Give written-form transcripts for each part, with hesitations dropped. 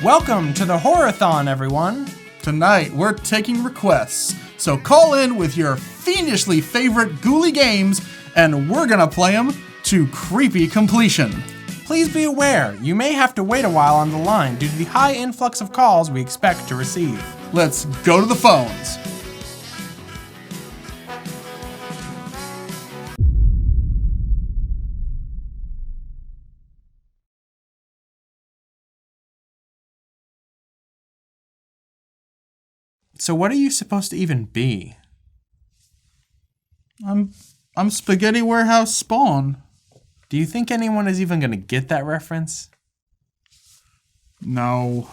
Welcome to the Horrorthon, everyone. Tonight, we're taking requests, so call in with your fiendishly favorite ghouly games, and we're gonna play them to creepy completion. Please be aware, you may have to wait a while on the line due to the high influx of calls we expect to receive. Let's go to the phones. So what are you supposed to even be? I'm Spaghetti Warehouse Spawn. Do you think anyone is even gonna get that reference? No.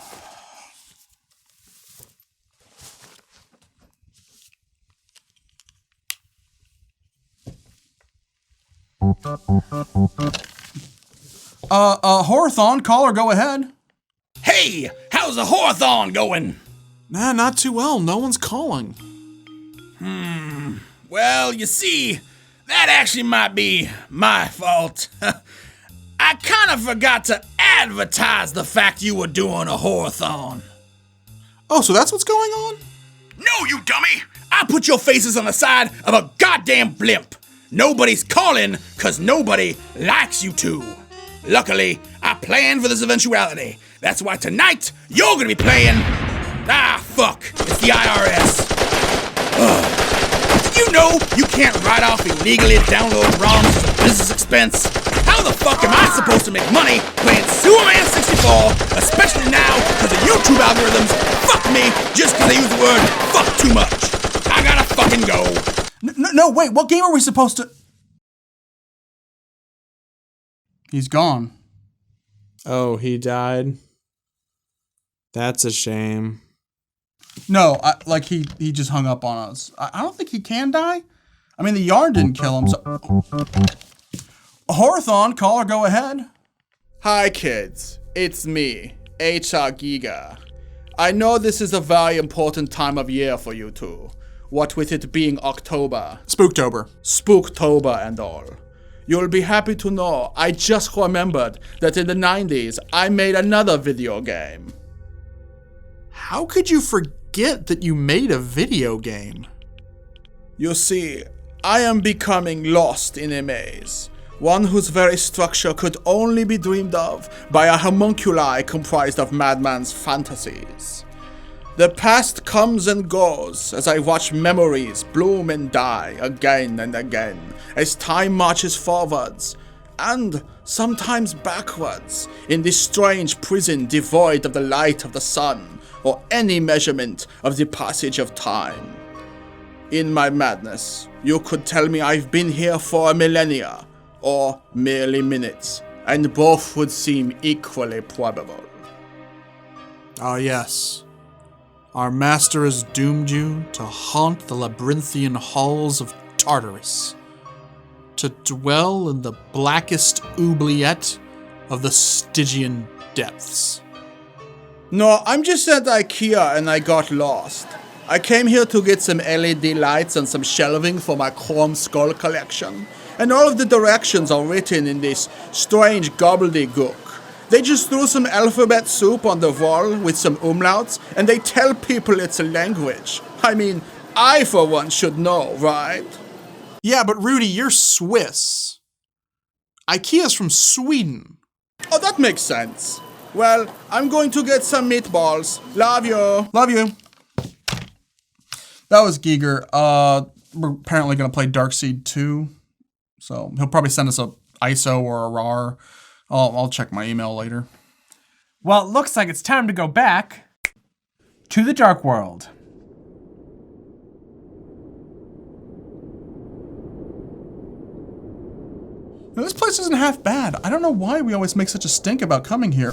Horrorthon, caller, go ahead. Hey, how's the Horrorthon going? Nah, not too well. No one's calling. Well, you see, that actually might be my fault. I kind of forgot to advertise the fact you were doing a Horrorthon. Oh, so that's what's going on? No, you dummy! I put your faces on the side of a goddamn blimp. Nobody's calling because nobody likes you two. Luckily, I planned for this eventuality. That's why tonight, you're gonna be playing... Ah, fuck. It's the IRS. Ugh. Did you know you can't write off illegally download ROMs as a business expense? How the fuck am I supposed to make money playing Superman 64, especially now because the YouTube algorithms fuck me just because they use the word fuck too much? I gotta fucking go. No, wait, what game are we supposed to... He's gone. Oh, he died? That's a shame. No, he just hung up on us. I don't think he can die. I mean, the yarn didn't kill him, so... Horrorthon, caller, go ahead. Hi kids, it's me, HR Giga. I know this is a very important time of year for you two. What with it being October. Spooktober and all. You'll be happy to know I just remembered that in the 90s I made another video game. How could you forget that you made a video game? You see, I am becoming lost in a maze. One whose very structure could only be dreamed of by a homunculi comprised of madman's fantasies. The past comes and goes as I watch memories bloom and die again and again as time marches forwards, and sometimes backwards, in this strange prison devoid of the light of the sun or any measurement of the passage of time. In my madness, you could tell me I've been here for a millennia, or merely minutes, and both would seem equally probable. Ah, yes. Our master has doomed you to haunt the labyrinthian halls of Tartarus, to dwell in the blackest oubliette of the Stygian depths. No, I'm just at IKEA and I got lost. I came here to get some LED lights and some shelving for my chrome skull collection, and all of the directions are written in this strange gobbledygook. They just threw some alphabet soup on the wall with some umlauts, and they tell people it's a language. I mean, I for one should know, right? Yeah, but Rudy, you're Swiss. IKEA's from Sweden. Oh, that makes sense. Well, I'm going to get some meatballs. Love you. Love you. That was Giger. We're apparently going to play Darkseid 2. So he'll probably send us a ISO or a RAR. I'll check my email later. Well, it looks like it's time to go back to the Dark World. Now, this place isn't half bad. I don't know why we always make such a stink about coming here.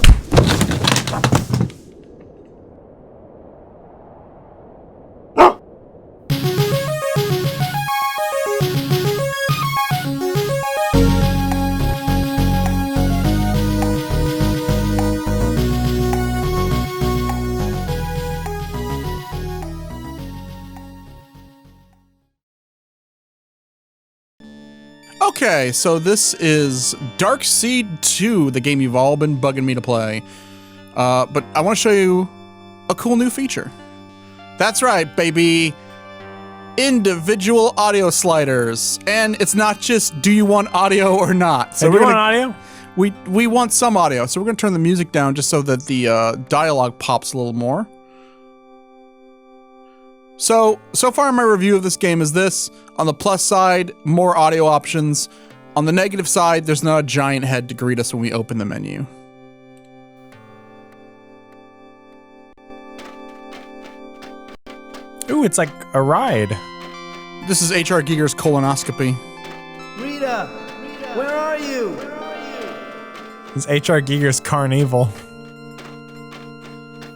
Okay, so this is Darkseid 2, the game you've all been bugging me to play. But I want to show you a cool new feature. That's right, baby. Individual audio sliders. And it's not just do you want audio or not. So we're want audio? We want some audio. So we're going to turn the music down just so that the dialogue pops a little more. So far my review of this game is this. On the plus side, more audio options. On the negative side, there's not a giant head to greet us when we open the menu. Ooh, it's like a ride. This is H.R. Giger's colonoscopy. Rita, where are you? It's H.R. Giger's carnival.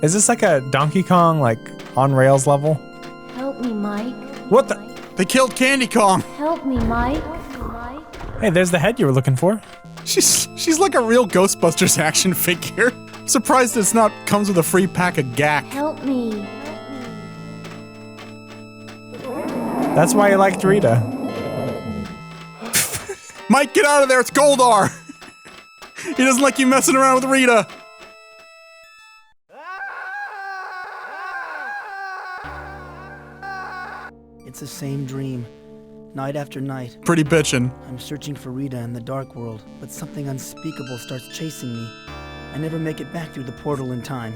Is this like a Donkey Kong, like, on rails level? Help me, Mike. What the? They killed Candy Kong. Help me, Mike. Hey, there's the head you were looking for. She's like a real Ghostbusters action figure. I'm surprised it's not comes with a free pack of gack. Help me. That's why you liked Rita. Mike, get out of there, it's Goldar! He doesn't like you messing around with Rita. It's the same dream, night after night. Pretty bitchin'. I'm searching for Rita in the dark world, but something unspeakable starts chasing me. I never make it back through the portal in time.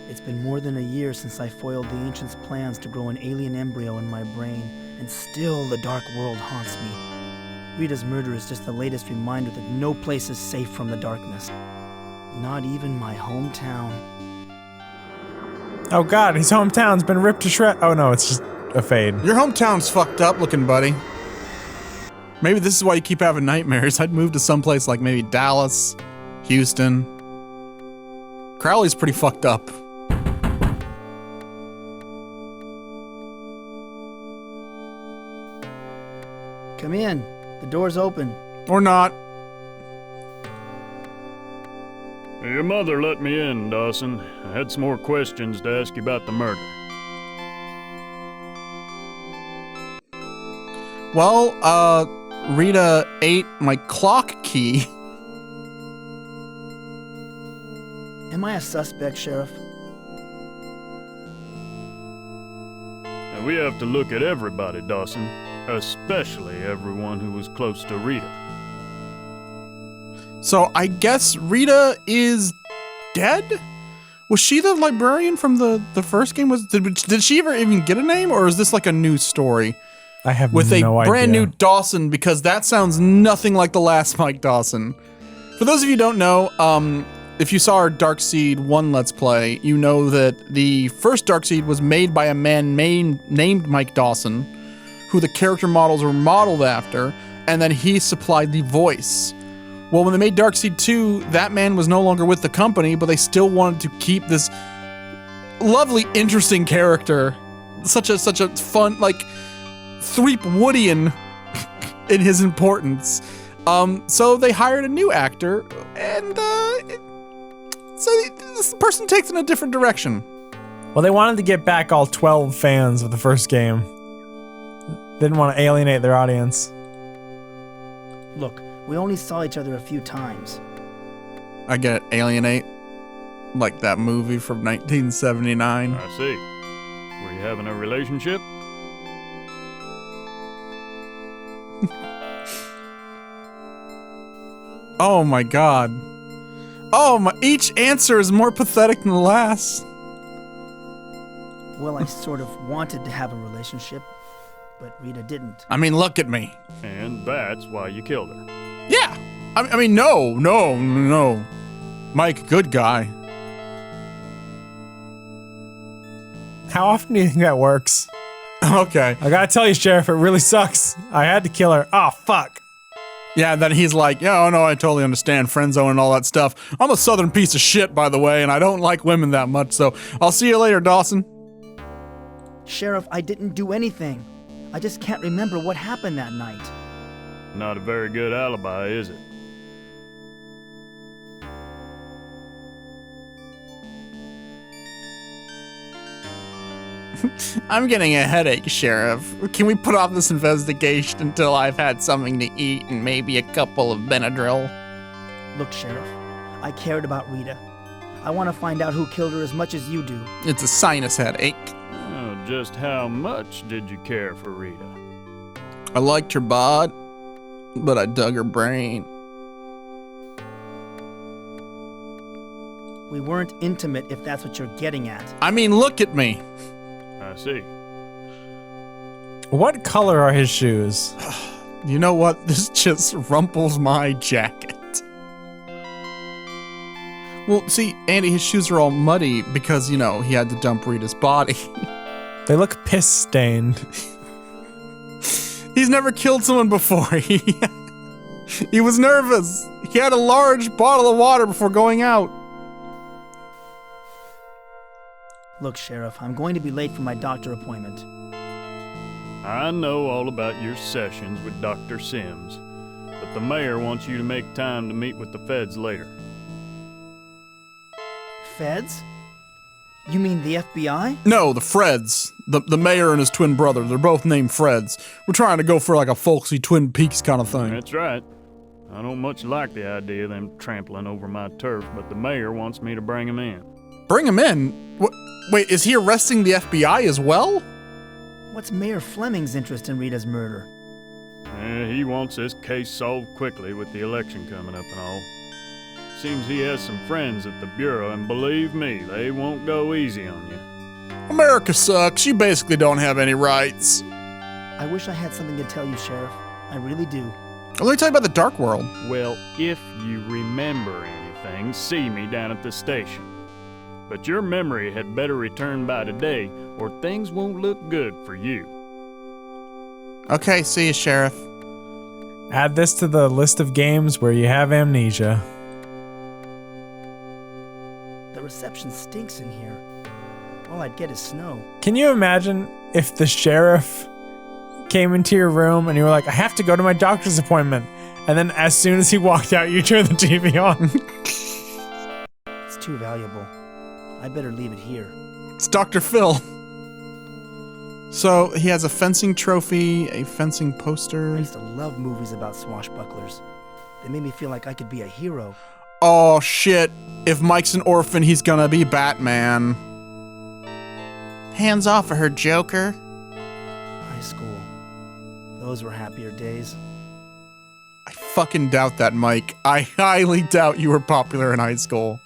It's been more than a year since I foiled the Ancient's plans to grow an alien embryo in my brain, and still the dark world haunts me. Rita's murder is just the latest reminder that no place is safe from the darkness. Not even my hometown. Oh god, his hometown's been ripped to shreds. Oh no, it's just a fade. Your hometown's fucked up looking, buddy. Maybe this is why you keep having nightmares. I'd move to someplace like maybe Dallas, Houston. Crowley's pretty fucked up. Come in. The door's open. Or not. Your mother let me in, Dawson. I had some more questions to ask you about the murder. Well, Rita ate my clock key. Am I a suspect, Sheriff? Now, we have to look at everybody, Dawson. Especially everyone who was close to Rita. So I guess Rita is dead? Was she the librarian from the first game? Did she ever even get a name, or is this like a new story? I have with no a brand idea. new Dawson, because that sounds nothing like the last Mike Dawson. For those of you who don't know, if you saw our Darkseid 1 Let's Play, you know that the first Darkseid was made by a man named Mike Dawson, who the character models were modeled after, and then he supplied the voice. Well, when they made Darkseid 2, that man was no longer with the company, but they still wanted to keep this lovely, interesting character. Such a fun, like, Threepwoodian in his importance. So they hired a new actor, and so this person takes in a different direction. Well, they wanted to get back all 12 fans of the first game. Didn't want to alienate their audience. Look, we only saw each other a few times. I get it, alienate. Like that movie from 1979. I see. Were you having a relationship? Oh my god. Oh my, each answer is more pathetic than the last. Well, I sort of wanted to have a relationship, but Rita didn't. I mean, look at me. And that's why you killed her. Yeah. I mean, no. Mike, good guy. How often do you think that works? Okay. I gotta tell you, Sheriff, it really sucks. I had to kill her. Oh, fuck. Yeah, then he's like, yeah, oh no, I totally understand, friend zone and all that stuff. I'm a southern piece of shit, by the way, and I don't like women that much, so I'll see you later, Dawson. Sheriff, I didn't do anything. I just can't remember what happened that night. Not a very good alibi, is it? I'm getting a headache, Sheriff. Can we put off this investigation until I've had something to eat and maybe a couple of Benadryl? Look, Sheriff, I cared about Rita. I want to find out who killed her as much as you do. It's a sinus headache. Oh, just how much did you care for Rita? I liked her bod, but I dug her brain. We weren't intimate, if that's what you're getting at. I mean, look at me. I see. What color are his shoes? You know what? This just rumples my jacket. Well, see, Andy, his shoes are all muddy because, you know, he had to dump Rita's body. They look piss-stained. He's never killed someone before. He was nervous. He had a large bottle of water before going out. Look, Sheriff, I'm going to be late for my doctor appointment. I know all about your sessions with Dr. Sims, but the mayor wants you to make time to meet with the feds later. Feds? You mean the FBI? No, the Freds. The mayor and his twin brother. They're both named Freds. We're trying to go for like a folksy Twin Peaks kind of thing. That's right. I don't much like the idea of them trampling over my turf, but the mayor wants me to bring him in. Bring him in? Wait, is he arresting the FBI as well? What's Mayor Fleming's interest in Rita's murder? He wants this case solved quickly with the election coming up and all. Seems he has some friends at the Bureau, and believe me, they won't go easy on you. America sucks. You basically don't have any rights. I wish I had something to tell you, Sheriff. I really do. Let me tell you about the Dark World. Well, if you remember anything, see me down at the station. But your memory had better return by today, or things won't look good for you. Okay, see you, Sheriff. Add this to the list of games where you have amnesia. The reception stinks in here. All I'd get is snow. Can you imagine if the sheriff came into your room and you were like, I have to go to my doctor's appointment. And then as soon as he walked out, you turned the TV on. It's too valuable. I better leave it here. It's Dr. Phil. So he has a fencing trophy, a fencing I poster. used to love movies about swashbucklers. They made me feel like I could be a hero. Oh shit. If Mike's an orphan, he's gonna be Batman. Hands off of her, Joker. High school. Those were happier days. I fucking doubt that, Mike. I highly doubt you were popular in high school.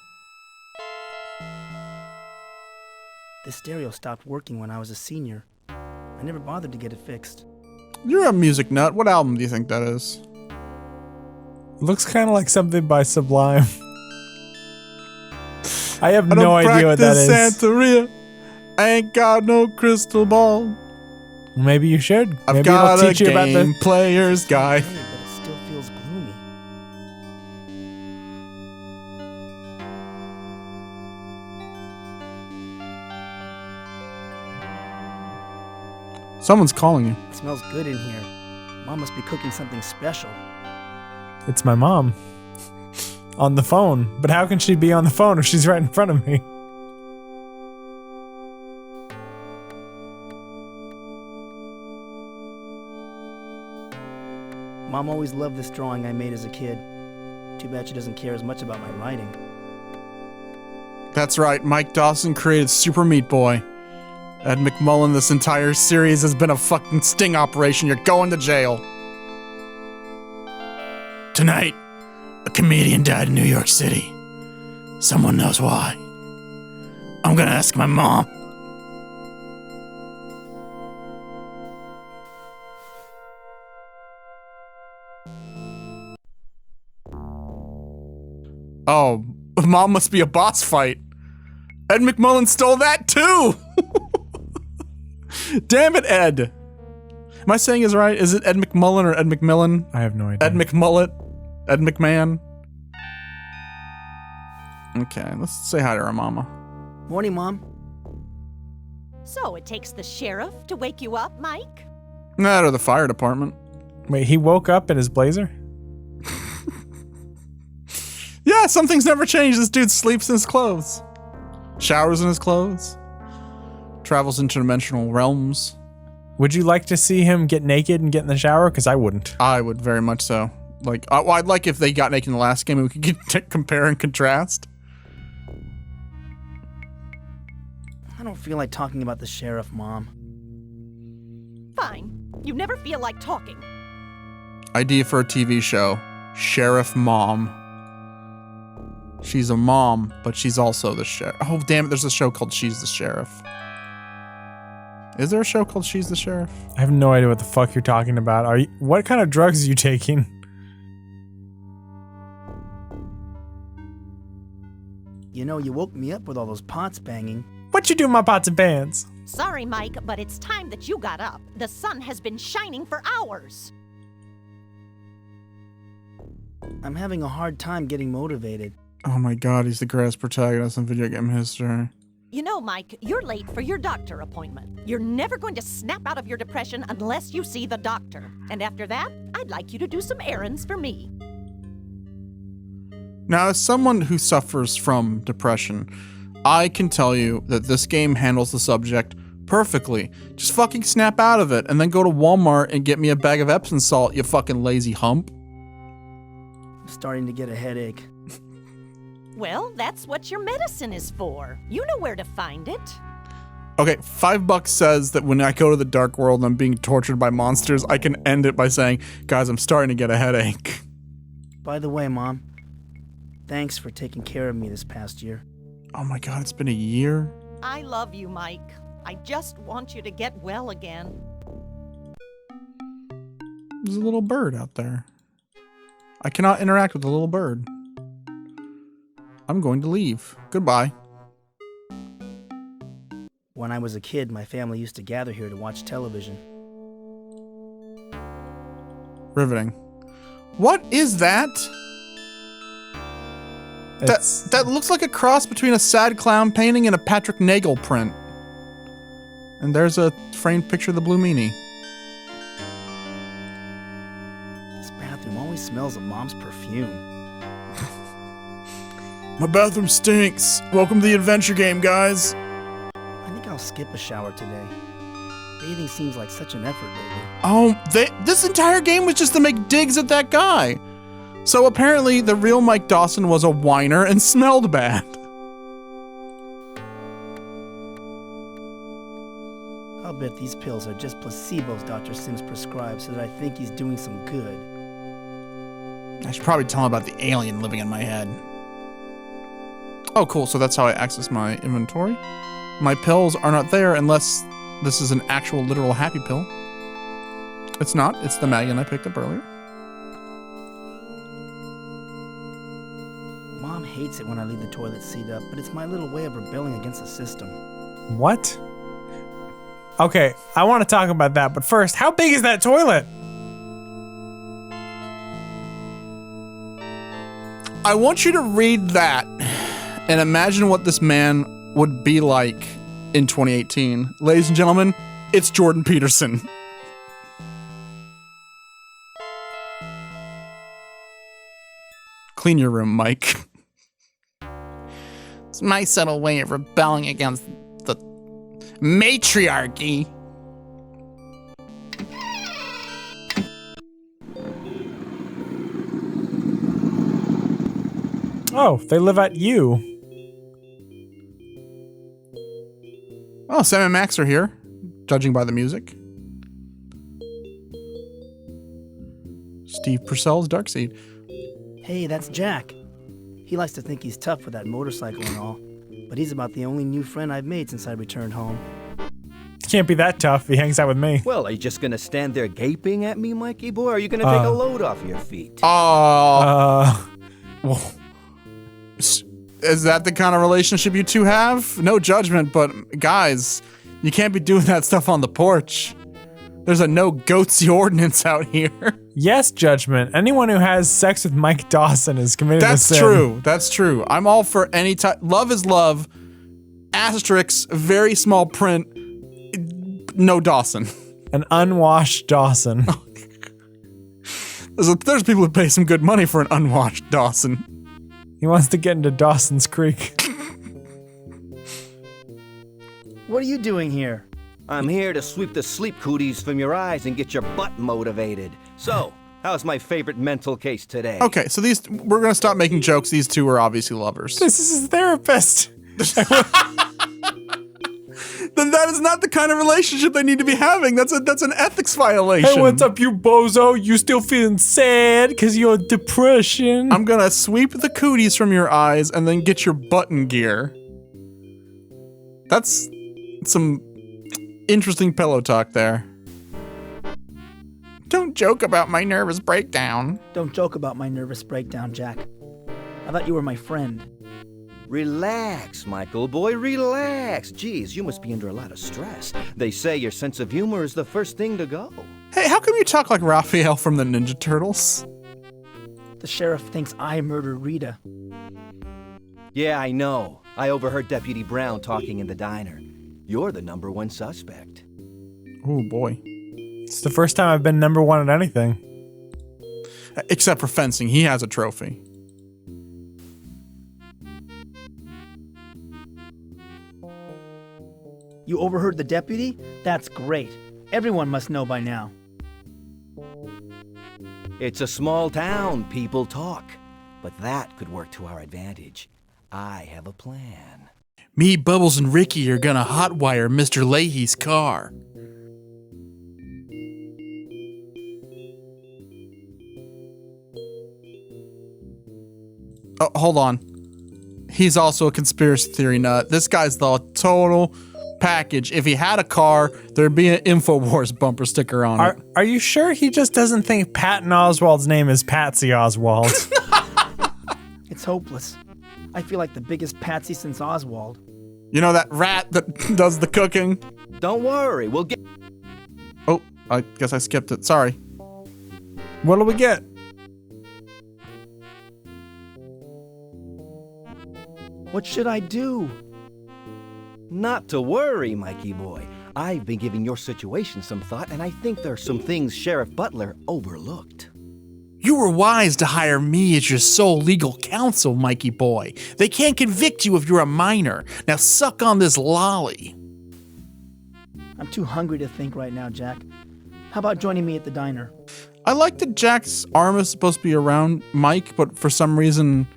The stereo stopped working when I was a senior. I never bothered to get it fixed. You're a music nut. What album do you think that is? Looks kind of like something by Sublime. I have no idea what that is. Santeria. I ain't got no crystal ball. Maybe you should. I've Maybe got it'll a teach you about game the player's guide. Hey, but it still feels gloomy. Someone's calling you. It smells good in here. Mom must be cooking something special. It's my mom. On the phone. But how can she be on the phone if she's right in front of me? Mom always loved this drawing I made as a kid. Too bad she doesn't care as much about my writing. That's right, Mike Dawson created Super Meat Boy. Ed McMullen, this entire series has been a fucking sting operation. You're going to jail. Tonight, a comedian died in New York City. Someone knows why. I'm gonna ask my mom. Oh, Mom must be a boss fight. Ed McMullen stole that too! Damn it, Ed. Am I saying is right? Is it Ed McMullen or Ed McMillan? I have no idea. Ed McMullet? Ed McMahon? Okay, let's say hi to our mama. Morning, Mom. So it takes the sheriff to wake you up, Mike? Nah, or the fire department. Wait, he woke up in his blazer? Yeah, some things never change. This dude sleeps in his clothes. Showers in his clothes. Travels interdimensional realms. Would you like to see him get naked and get in the shower? Because I wouldn't. I would very much so. Like, I'd like if they got naked in the last game and we could compare and contrast. I don't feel like talking about the sheriff, Mom. Fine. You never feel like talking. Idea for a TV show. Sheriff Mom. She's a mom, but she's also the sheriff. Oh, damn it. There's a show called She's the Sheriff. Is there a show called She's the Sheriff? I have no idea what the fuck you're talking about. What kind of drugs are you taking? You know, you woke me up with all those pots banging. What you do in my pots and pans? Sorry, Mike, but it's time that you got up. The sun has been shining for hours. I'm having a hard time getting motivated. Oh my god, he's the greatest protagonist in video game history. You know, Mike, you're late for your doctor appointment. You're never going to snap out of your depression unless you see the doctor. And after that, I'd like you to do some errands for me. Now, as someone who suffers from depression, I can tell you that this game handles the subject perfectly. Just fucking snap out of it and then go to Walmart and get me a bag of Epsom salt, you fucking lazy hump. I'm starting to get a headache. Well, that's what your medicine is for. You know where to find it. Okay, $5 says that when I go to the dark world and I'm being tortured by monsters, I can end it by saying, guys, I'm starting to get a headache. By the way, Mom, thanks for taking care of me this past year. Oh my god, it's been a year? I love you, Mike. I just want you to get well again. There's a little bird out there. I cannot interact with the little bird. I'm going to leave. Goodbye. When I was a kid, my family used to gather here to watch television. Riveting. What is that? That looks like a cross between a sad clown painting and a Patrick Nagel print. And there's a framed picture of the Blue Meanie. This bathroom always smells of Mom's perfume. My bathroom stinks. Welcome to the adventure game, guys. I think I'll skip a shower today. Bathing seems like such an effort lately. Oh, this entire game was just to make digs at that guy. So apparently the real Mike Dawson was a whiner and smelled bad. I'll bet these pills are just placebos Dr. Sims prescribed so that I think he's doing some good. I should probably tell him about the alien living in my head. Oh, cool. So that's how I access my inventory. My pills are not there unless this is an actual literal happy pill. It's not. It's the Magnum I picked up earlier. Mom hates it when I leave the toilet seat up, but it's my little way of rebelling against the system. What? Okay, I want to talk about that, but first, how big is that toilet? I want you to read that and imagine what this man would be like in 2018. Ladies and gentlemen, it's Jordan Peterson. Clean your room, Mike. It's my subtle way of rebelling against the matriarchy. Oh, they live at you. Oh, Sam and Max are here, judging by the music. Steve Purcell's Darkseid. Hey, that's Jack. He likes to think he's tough with that motorcycle and all, but he's about the only new friend I've made since I returned home. Can't be that tough. He hangs out with me. Well, are you just gonna stand there gaping at me, Mikey boy? Or are you gonna take a load off your feet? Well, is that the kind of relationship you two have? No judgment, but guys, you can't be doing that stuff on the porch. There's a no goatsy ordinance out here. Yes, judgment. Anyone who has sex with Mike Dawson is committed a sin. That's true. That's true. I'm all for any type. Love is love. Asterisk, very small print. No Dawson. An unwashed Dawson. There's people who pay some good money for an unwashed Dawson. He wants to get into Dawson's Creek. What are you doing here? I'm here to sweep the sleep cooties from your eyes and get your butt motivated. So, how's my favorite mental case today? Okay, so we're gonna stop making jokes. These two are obviously lovers. This is his therapist. then that is not the kind of relationship they need to be having. That's an ethics violation. Hey, what's up, you bozo? You still feeling sad because you're depression? I'm gonna sweep the cooties from your eyes and then get your button gear. That's some interesting pillow talk there. Don't joke about my nervous breakdown. Don't joke about my nervous breakdown, Jack. I thought you were my friend. Relax, Michael boy, relax. Geez, you must be under a lot of stress. They say your sense of humor is the first thing to go. Hey, how come you talk like Raphael from the Ninja Turtles? The sheriff thinks I murdered Rita. Yeah, I know. I overheard Deputy Brown talking in the diner. You're the #1 suspect. Oh boy. It's the first time I've been #1 at anything. Except for fencing, he has a trophy. You overheard the deputy? That's great. Everyone must know by now. It's a small town, people talk. But that could work to our advantage. I have a plan. Me, Bubbles, and Ricky are gonna hotwire Mr. Leahy's car. Oh, hold on. He's also a conspiracy theory nut. This guy's the total package. If he had a car, there'd be an InfoWars bumper sticker on it. Are you sure he just doesn't think Patton Oswald's name is Patsy Oswald? It's hopeless. I feel like the biggest patsy since Oswald. You know that rat that does the cooking? Don't worry, we'll get... Oh, I guess I skipped it. Sorry. What do we get? What should I do? Not to worry, Mikey boy. I've been giving your situation some thought, and I think there are some things Sheriff Butler overlooked. You were wise to hire me as your sole legal counsel, Mikey boy. They can't convict you if you're a minor. Now suck on this lolly. I'm too hungry to think right now, Jack. How about joining me at the diner? I like that Jack's arm is supposed to be around Mike, but for some reason,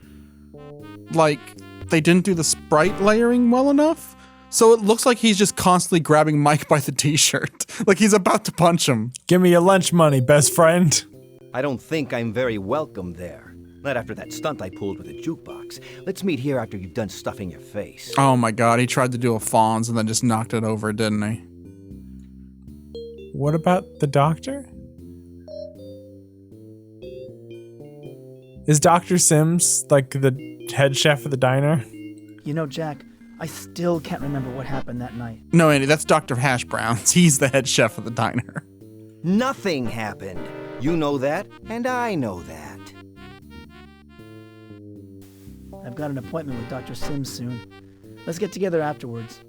like, they didn't do the sprite layering well enough. So it looks like he's just constantly grabbing Mike by the t-shirt. Like he's about to punch him. Give me your lunch money, best friend. I don't think I'm very welcome there. Not after that stunt I pulled with a jukebox. Let's meet here after you've done stuffing your face. Oh my god, he tried to do a Fonz and then just knocked it over, didn't he? What about the doctor? Is Dr. Sims like the head chef of the diner? You know, Jack, I still can't remember what happened that night. No, Andy, that's Dr. Hash Browns. He's the head chef of the diner. Nothing happened. You know that, and I know that. I've got an appointment with Dr. Sims soon. Let's get together afterwards.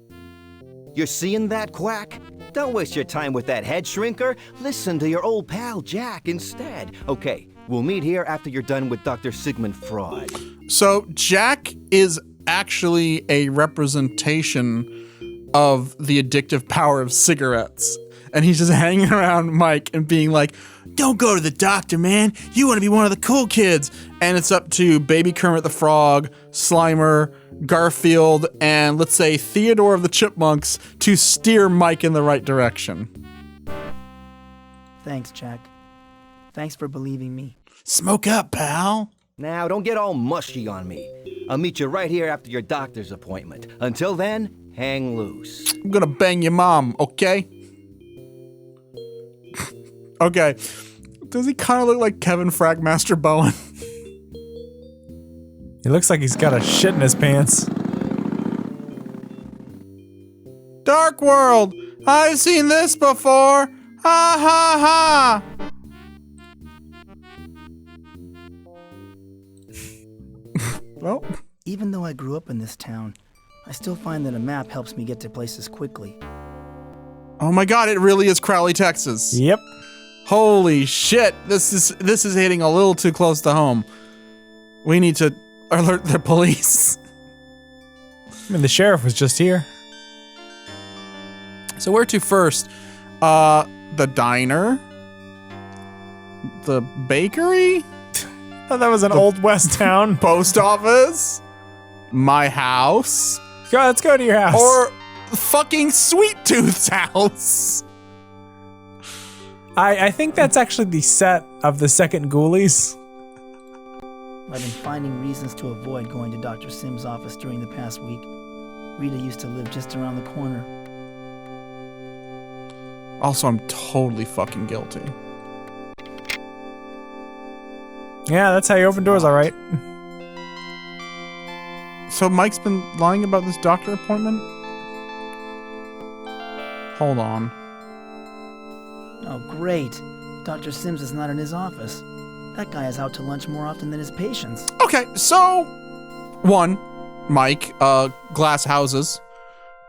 You're seeing that, Quack? Don't waste your time with that head shrinker. Listen to your old pal Jack instead. Okay, we'll meet here after you're done with Dr. Sigmund Freud. So Jack is actually a representation of the addictive power of cigarettes. And he's just hanging around Mike and being like, don't go to the doctor, man. You want to be one of the cool kids. And it's up to Baby Kermit the Frog, Slimer, Garfield, and let's say Theodore of the Chipmunks to steer Mike in the right direction. Thanks, Jack. Thanks for believing me. Smoke up, pal. Now, don't get all mushy on me. I'll meet you right here after your doctor's appointment. Until then, hang loose. I'm gonna bang your mom, okay? Okay. Does he kind of look like Kevin Fragmaster Bowen? He looks like he's got a shit in his pants. Dark World! I've seen this before! Ha ha ha! Well, even though I grew up in this town, I still find that a map helps me get to places quickly. Oh my god, it really is Crowley, Texas. Yep. Holy shit, this is hitting a little too close to home. We need to alert the police. I mean, the sheriff was just here. So where to first? The diner? The bakery? I thought that was an old west town. Post office? My house? Go, let's go to your house. fucking Sweet Tooth's house. I think that's actually the set of the second Ghoulies. I've been finding reasons to avoid going to Dr. Sim's office during the past week. Rita used to live just around the corner. Also, I'm totally fucking guilty. Yeah, that's how you open doors, all right. So Mike's been lying about this doctor appointment? Hold on. Oh, great. Dr. Sims is not in his office. That guy is out to lunch more often than his patients. Okay, so 1, Mike, Glass Houses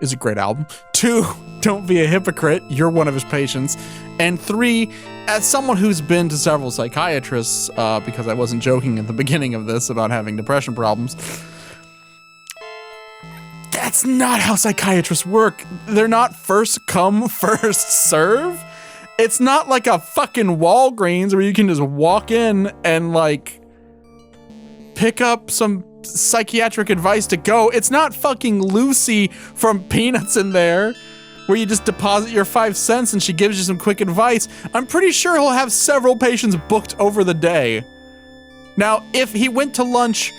is a great album. 2, Don't Be a Hypocrite, you're one of his patients. And 3, as someone who's been to several psychiatrists, because I wasn't joking at the beginning of this about having depression problems, that's not how psychiatrists work. They're not first come, first serve. It's not like a fucking Walgreens where you can just walk in and like pick up some psychiatric advice to go. It's not fucking Lucy from Peanuts in there where you just deposit your 5 cents and she gives you some quick advice. I'm pretty sure he'll have several patients booked over the day. Now, if he went to lunch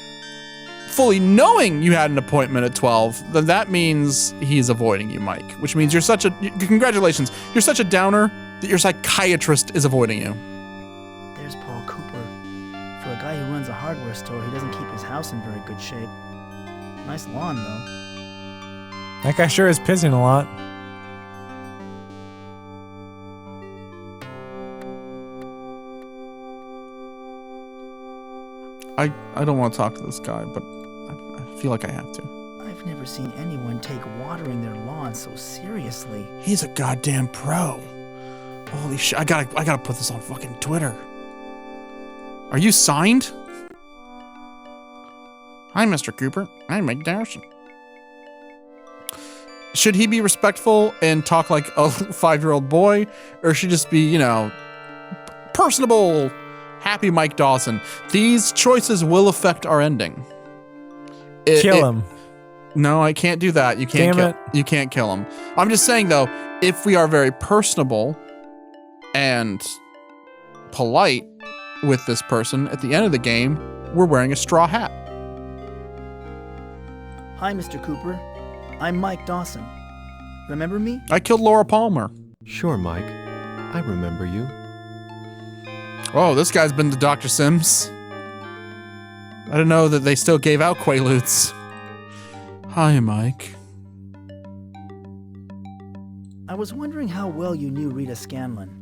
fully knowing you had an appointment at 12, then that means he's avoiding you, Mike, which means you're such a, congratulations, you're such a downer that your psychiatrist is avoiding you. There's Paul Cooper. For a guy who runs a hardware store, he doesn't keep his house in very good shape. Nice lawn, though. That guy sure is pissing a lot. I don't want to talk to this guy, but I feel like I have to. I've never seen anyone take watering their lawn so seriously. He's a goddamn pro. Holy shit, I gotta put this on fucking Twitter. Are you signed? Hi, Mr. Cooper. I'm Mike Darson. Should he be respectful and talk like a 5-year-old boy, or should he just be, you know, personable, happy Mike Dawson? These choices will affect our ending. Kill him. No, I can't do that. You can't Damn it. You can't kill him. I'm just saying though, if we are very personable and polite with this person, at the end of the game, we're wearing a straw hat. Hi, Mr. Cooper. I'm Mike Dawson. Remember me? I killed Laura Palmer. Sure, Mike. I remember you. Oh, this guy's been to Dr. Sims. I didn't know that they still gave out Quaaludes. Hi, Mike. I was wondering how well you knew Rita Scanlon.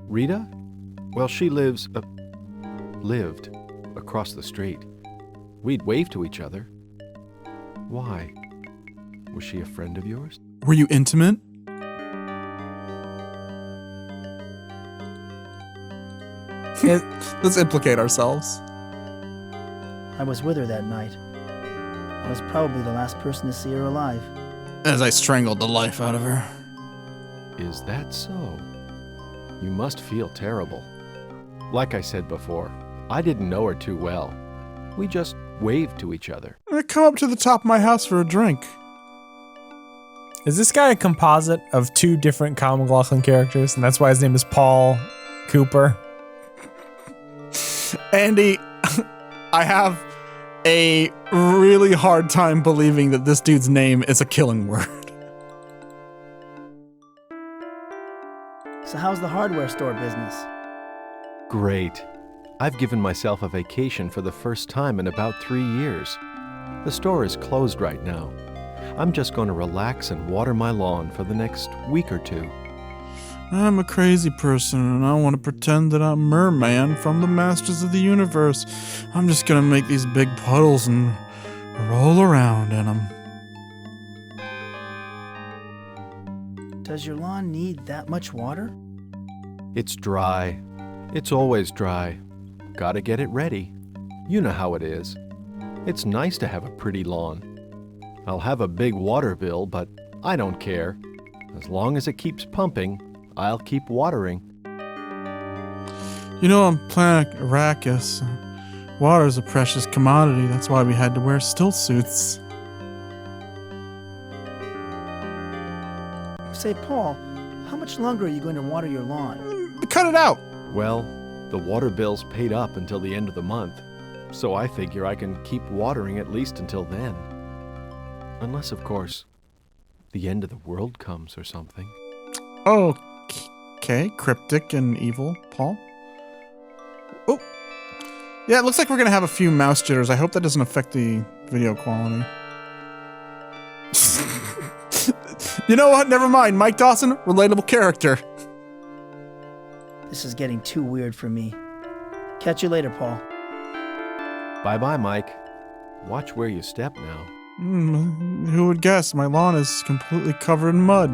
Rita? Well, she lived across the street. We'd wave to each other. Why? Was she a friend of yours? Were you intimate? Let's implicate ourselves. I was with her that night. I was probably the last person to see her alive. As I strangled the life out of her. Is that so? You must feel terrible. Like I said before, I didn't know her too well. We just waved to each other. Come up to the top of my house for a drink. Is this guy a composite of 2 different Kyle MacLachlan characters, and that's why his name is Paul Cooper? Andy, I have a really hard time believing that this dude's name is a killing word. So how's the hardware store business? Great. I've given myself a vacation for the first time in about 3 years. The store is closed right now. I'm just going to relax and water my lawn for the next week or 2. I'm a crazy person, and I want to pretend that I'm Merman from the Masters of the Universe. I'm just gonna make these big puddles and roll around in them. Does your lawn need that much water? It's dry. It's always dry. Gotta get it ready. You know how it is. It's nice to have a pretty lawn. I'll have a big water bill, but I don't care. As long as it keeps pumping, I'll keep watering. You know, on planet Arrakis, water is a precious commodity. That's why we had to wear still suits. Say, Paul, how much longer are you going to water your lawn? Cut it out. Well, the water bill's paid up until the end of the month, so I figure I can keep watering at least until then. Unless, of course, the end of the world comes or something. Okay, cryptic and evil, Paul. Oh, yeah, it looks like we're gonna have a few mouse jitters. I hope that doesn't affect the video quality. You know what? Never mind. Mike Dawson, relatable character. This is getting too weird for me. Catch you later, Paul. Bye-bye, Mike. Watch where you step now. Who would guess? My lawn is completely covered in mud.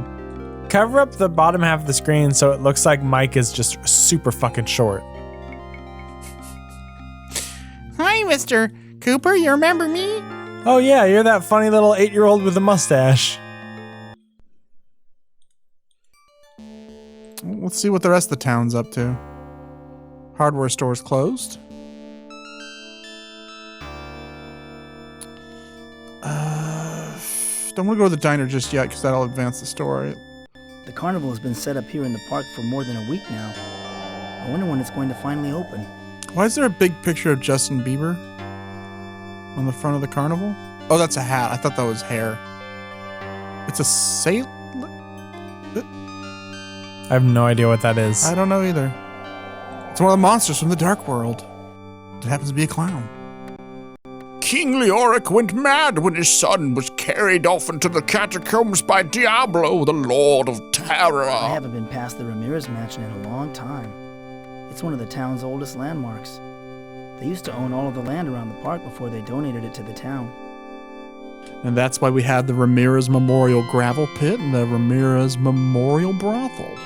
Cover up the bottom half of the screen so it looks like Mike is just super fucking short. Hi, Mr. Cooper. You remember me? Oh yeah, you're that funny little 8-year-old with a mustache. Let's see what the rest of the town's up to. Hardware store's closed. Don't want to go to the diner just yet because that'll advance the story. The carnival has been set up here in the park for more than a week now. I wonder when it's going to finally open. Why is there a big picture of Justin Bieber on the front of the carnival? Oh, that's a hat. I thought that was hair. It's a sail. I have no idea what that is. I don't know either. It's one of the monsters from the dark world. It happens to be a clown. King Leoric went mad when his son was carried off into the catacombs by Diablo, the Lord of Terror. I haven't been past the Ramirez mansion in a long time. It's one of the town's oldest landmarks. They used to own all of the land around the park before they donated it to the town. And that's why we had the Ramirez Memorial Gravel Pit and the Ramirez Memorial Brothel.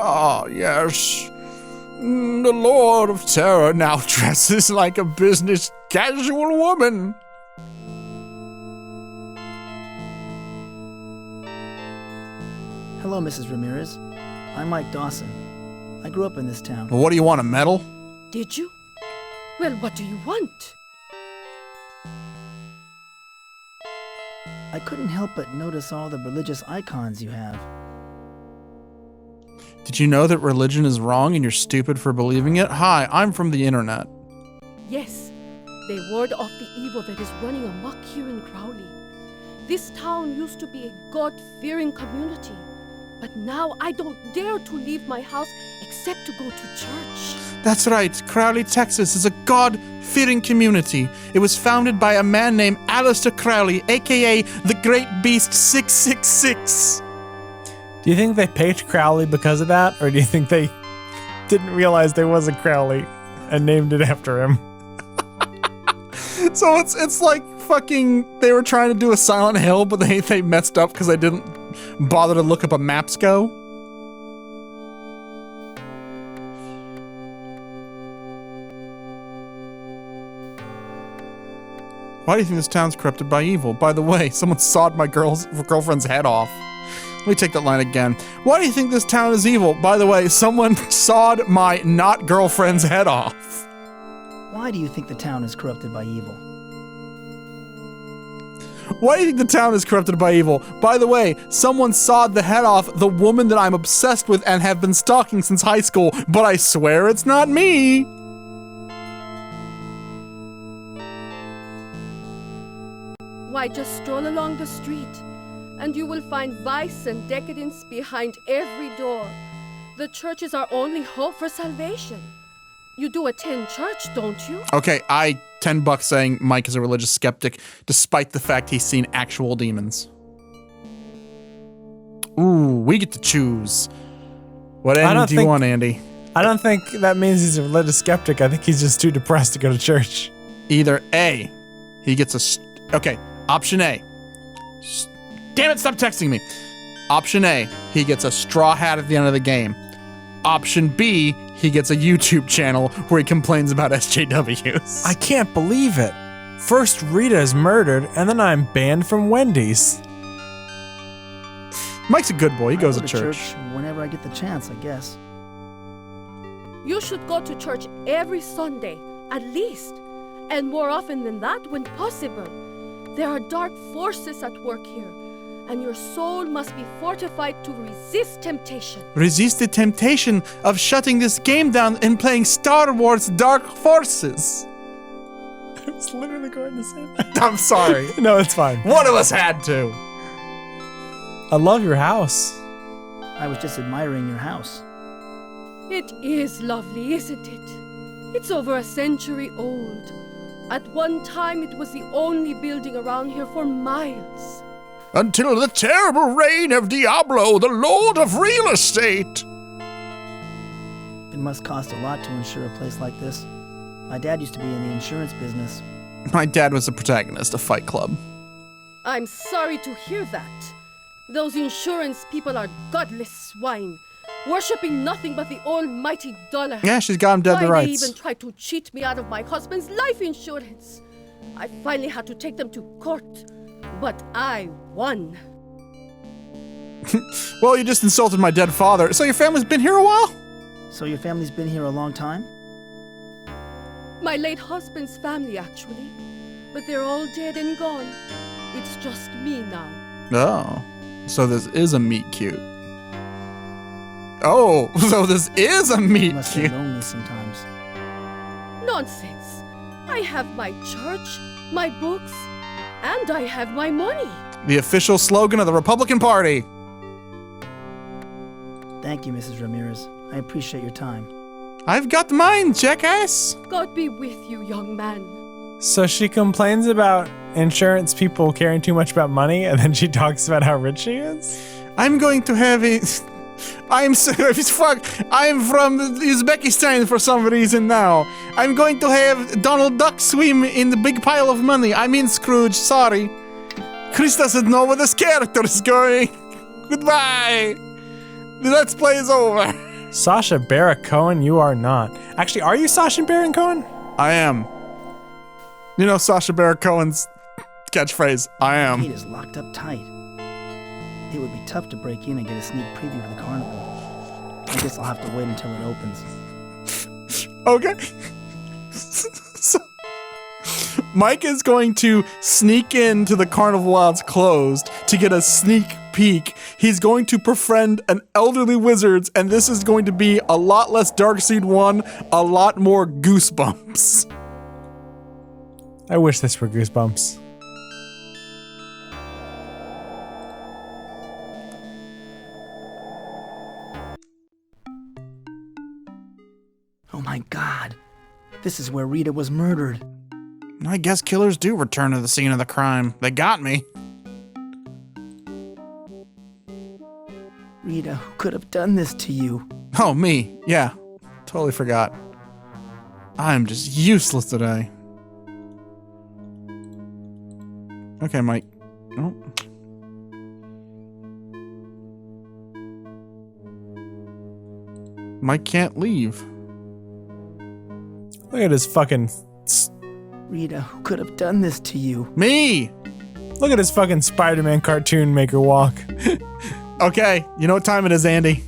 Ah, yes. The Lord of Terror now dresses like a business casual woman. Hello, Mrs. Ramirez. I'm Mike Dawson. I grew up in this town. Well, what do you want, a medal? Did you? Well, what do you want? I couldn't help but notice all the religious icons you have. Did you know that religion is wrong and you're stupid for believing it? Hi, I'm from the internet. Yes, they ward off the evil that is running amok here in Crowley. This town used to be a God-fearing community, but now I don't dare to leave my house except to go to church. That's right, Crowley, Texas is a God-fearing community. It was founded by a man named Aleister Crowley, aka the Great Beast 666. Do you think they picked Crowley because of that? Or do you think they didn't realize there was a Crowley and named it after him? So it's like fucking, they were trying to do a Silent Hill, but they messed up because they didn't bother to look up a Mapsco. Why do you think this town's corrupted by evil? By the way, someone sawed my girlfriend's head off. Let me take that line again. Why do you think this town is evil? By the way, someone sawed my not girlfriend's head off. Why do you think the town is corrupted by evil? Why do you think the town is corrupted by evil? By the way, someone sawed the head off the woman that I'm obsessed with and have been stalking since high school, but I swear it's not me. Why, just stroll along the street, and you will find vice and decadence behind every door. The church is our only hope for salvation. You do attend church, don't you? Okay, I $10 saying Mike is a religious skeptic, despite the fact he's seen actual demons. Ooh, we get to choose. What end do you want, Andy? I don't think that means he's a religious skeptic. I think he's just too depressed to go to church. Either A, he gets a... Okay, option A. Damn it, stop texting me. Option A, he gets a straw hat at the end of the game. Option B, he gets a YouTube channel where he complains about SJWs. I can't believe it. First Rita is murdered, and then I'm banned from Wendy's. Mike's a good boy. He goes I to go church. whenever I get the chance, I guess. You should go to church every Sunday, at least. And more often than that, when possible. There are dark forces at work here, and your soul must be fortified to resist temptation. Resist the temptation of shutting this game down and playing Star Wars Dark Forces. I was literally going to say that. I'm sorry. No, it's fine. One of us had to. I love your house. I was just admiring your house. It is lovely, isn't it? It's over a century old. At one time, it was the only building around here for miles. Until the terrible reign of Diablo, the Lord of Real Estate. It must cost a lot to insure a place like this. My dad used to be in the insurance business. My dad was the protagonist of Fight Club. I'm sorry to hear that. Those insurance people are godless swine, worshipping nothing but the almighty dollar. Yeah, she's got him dead to Why, rights. they even tried to cheat me out of my husband's life insurance. I finally had to take them to court, but I won. Well, you just insulted my dead father. So your family's been here a while? So your family's been here a long time? My late husband's family, actually. But they're all dead and gone. It's just me now. Oh, so this is a meet cute. Oh, so this is a meet Must be cute. lonely sometimes. Nonsense. I have my church, my books, and I have my money. The official slogan of the Republican Party. Thank you, Mrs. Ramirez. I appreciate your time. I've got mine, jackass. God be with you, young man. So she complains about insurance people caring too much about money, and then she talks about how rich she is? I'm going to have a... I'm from Uzbekistan for some reason now. I'm going to have Donald Duck swim in the big pile of money. I mean Scrooge, sorry. Chris doesn't know where this character is going. Goodbye. The Let's Play is over. Sacha Baron Cohen, you are not. Actually, are you Sacha Baron Cohen? I am. You know Sacha Baron Cohen's catchphrase, I am. The gate is locked up tight. It would be tough to break in and get a sneak preview of the carnival. I guess I'll have to wait until it opens. Okay. So, Mike is going to sneak into the carnival while it's closed to get a sneak peek. He's going to befriend an elderly wizard, and this is going to be a lot less Darkseid 1, a lot more Goosebumps. I wish this were Goosebumps. Oh my god. This is where Rita was murdered. I guess killers do return to the scene of the crime. They got me. Rita, who could have done this to you? Oh, me. Yeah. Totally forgot. I'm just useless today. Okay, Mike. Oh. Mike can't leave. Look at his fucking... Rita, who could have done this to you? Me! Look at his fucking Spider-Man cartoon maker walk. Okay, you know what time it is, Andy.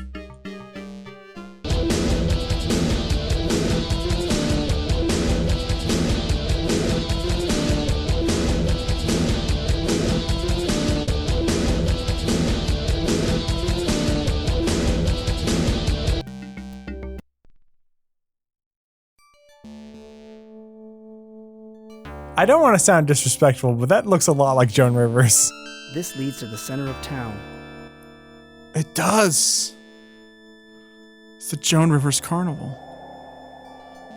I don't want to sound disrespectful, but that looks a lot like Joan Rivers. This leads to the center of town. It does. It's the Joan Rivers Carnival.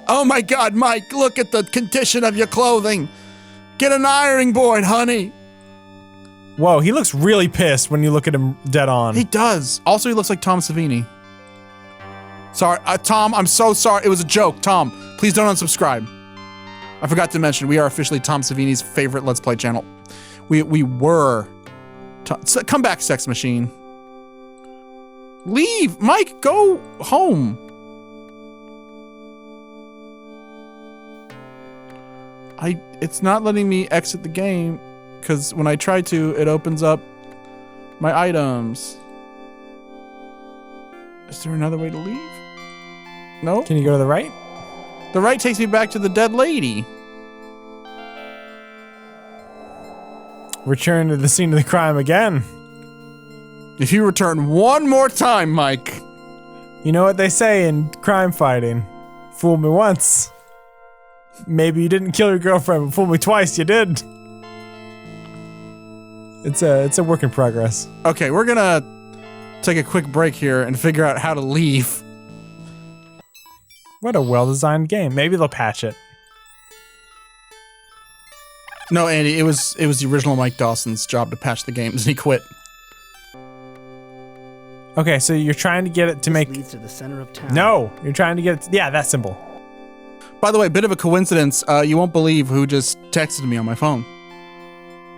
Oh my god, Mike, look at the condition of your clothing. Get an ironing board, honey. Whoa, he looks really pissed when you look at him dead on. He does. Also, he looks like Tom Savini. Sorry, Tom, I'm so sorry. It was a joke. Tom, please don't unsubscribe. I forgot to mention, we are officially Tom Savini's favorite Let's Play channel. We were. Come back, sex machine. Leave! Mike, go home. It's not letting me exit the game, because when I try to, it opens up my items. Is there another way to leave? No. Can you go to the right? The right takes me back to the dead lady. Return to the scene of the crime again. If you return one more time, Mike. You know what they say in crime fighting? Fool me once. Maybe you didn't kill your girlfriend, but fool me twice, you did. It's a work in progress. Okay, we're gonna take a quick break here and figure out how to leave. What a well-designed game. Maybe they'll patch it. No, Andy, it was the original Mike Dawson's job to patch the games, and he quit. Okay, so you're trying to get it to make... leads to the center of town. No, you're trying to get it... Yeah, that symbol. By the way, bit of a coincidence. You won't believe who just texted me on my phone.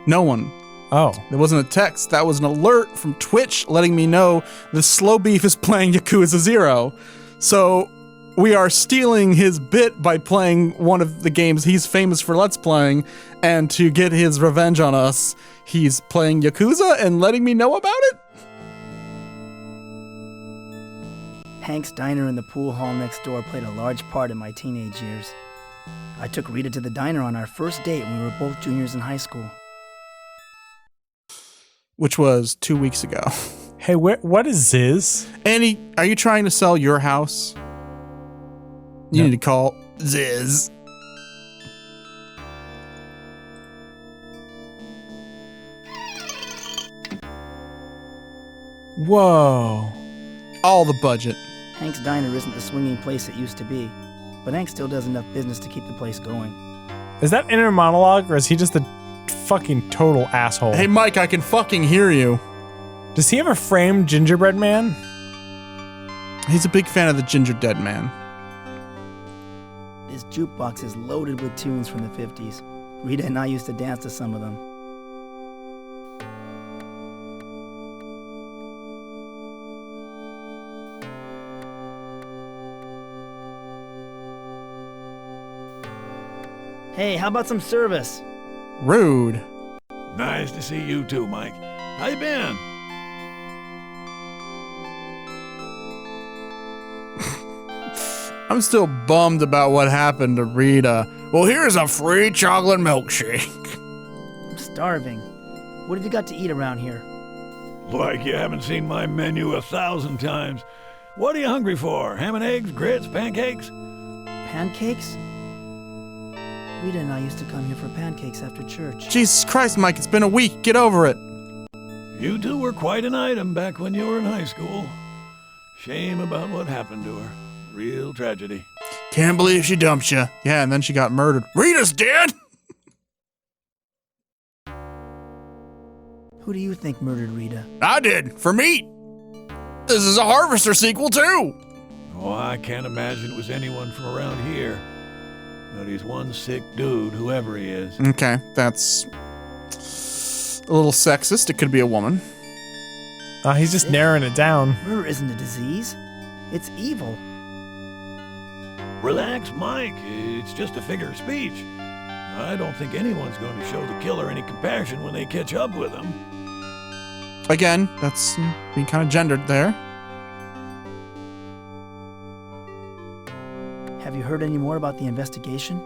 No one. Oh. It wasn't a text. That was an alert from Twitch letting me know the Slow Beef is playing Yakuza 0. So we are stealing his bit by playing one of the games he's famous for Let's Playing, and to get his revenge on us, he's playing Yakuza and letting me know about it? Hank's diner in the pool hall next door played a large part in my teenage years. I took Rita to the diner on our first date when we were both juniors in high school. Which was 2 weeks ago. Hey, what is Ziz? Andy, are you trying to sell your house? You need to call Ziz. Whoa. All the budget. Hank's diner isn't the swinging place it used to be, but Hank still does enough business to keep the place going. Is that inner monologue, or is he just a fucking total asshole? Hey, Mike, I can fucking hear you. Does he have a framed gingerbread man? He's a big fan of the Ginger Dead Man. His jukebox is loaded with tunes from the 50s. Rita and I used to dance to some of them. Hey, how about some service? Rude. Nice to see you too, Mike. How you been? I'm still bummed about what happened to Rita. Well, here's a free chocolate milkshake. I'm starving. What have you got to eat around here? Like you haven't seen my menu 1,000 times. What are you hungry for? Ham and eggs, grits, pancakes? Pancakes? Rita and I used to come here for pancakes after church. Jesus Christ, Mike, it's been a week. Get over it. You two were quite an item back when you were in high school. Shame about what happened to her. Real tragedy. Can't believe she dumped you. Yeah, and then she got murdered. Rita's dead! Who do you think murdered Rita? I did, for meat. This is a Harvester sequel, too. Oh, I can't imagine it was anyone from around here. But he's one sick dude, whoever he is. Okay, that's a little sexist. It could be a woman. He's just narrowing it down. Murder isn't a disease. It's evil. Relax, Mike. It's just a figure of speech. I don't think anyone's going to show the killer any compassion when they catch up with him. Again, that's being kind of gendered there. Have you heard any more about the investigation?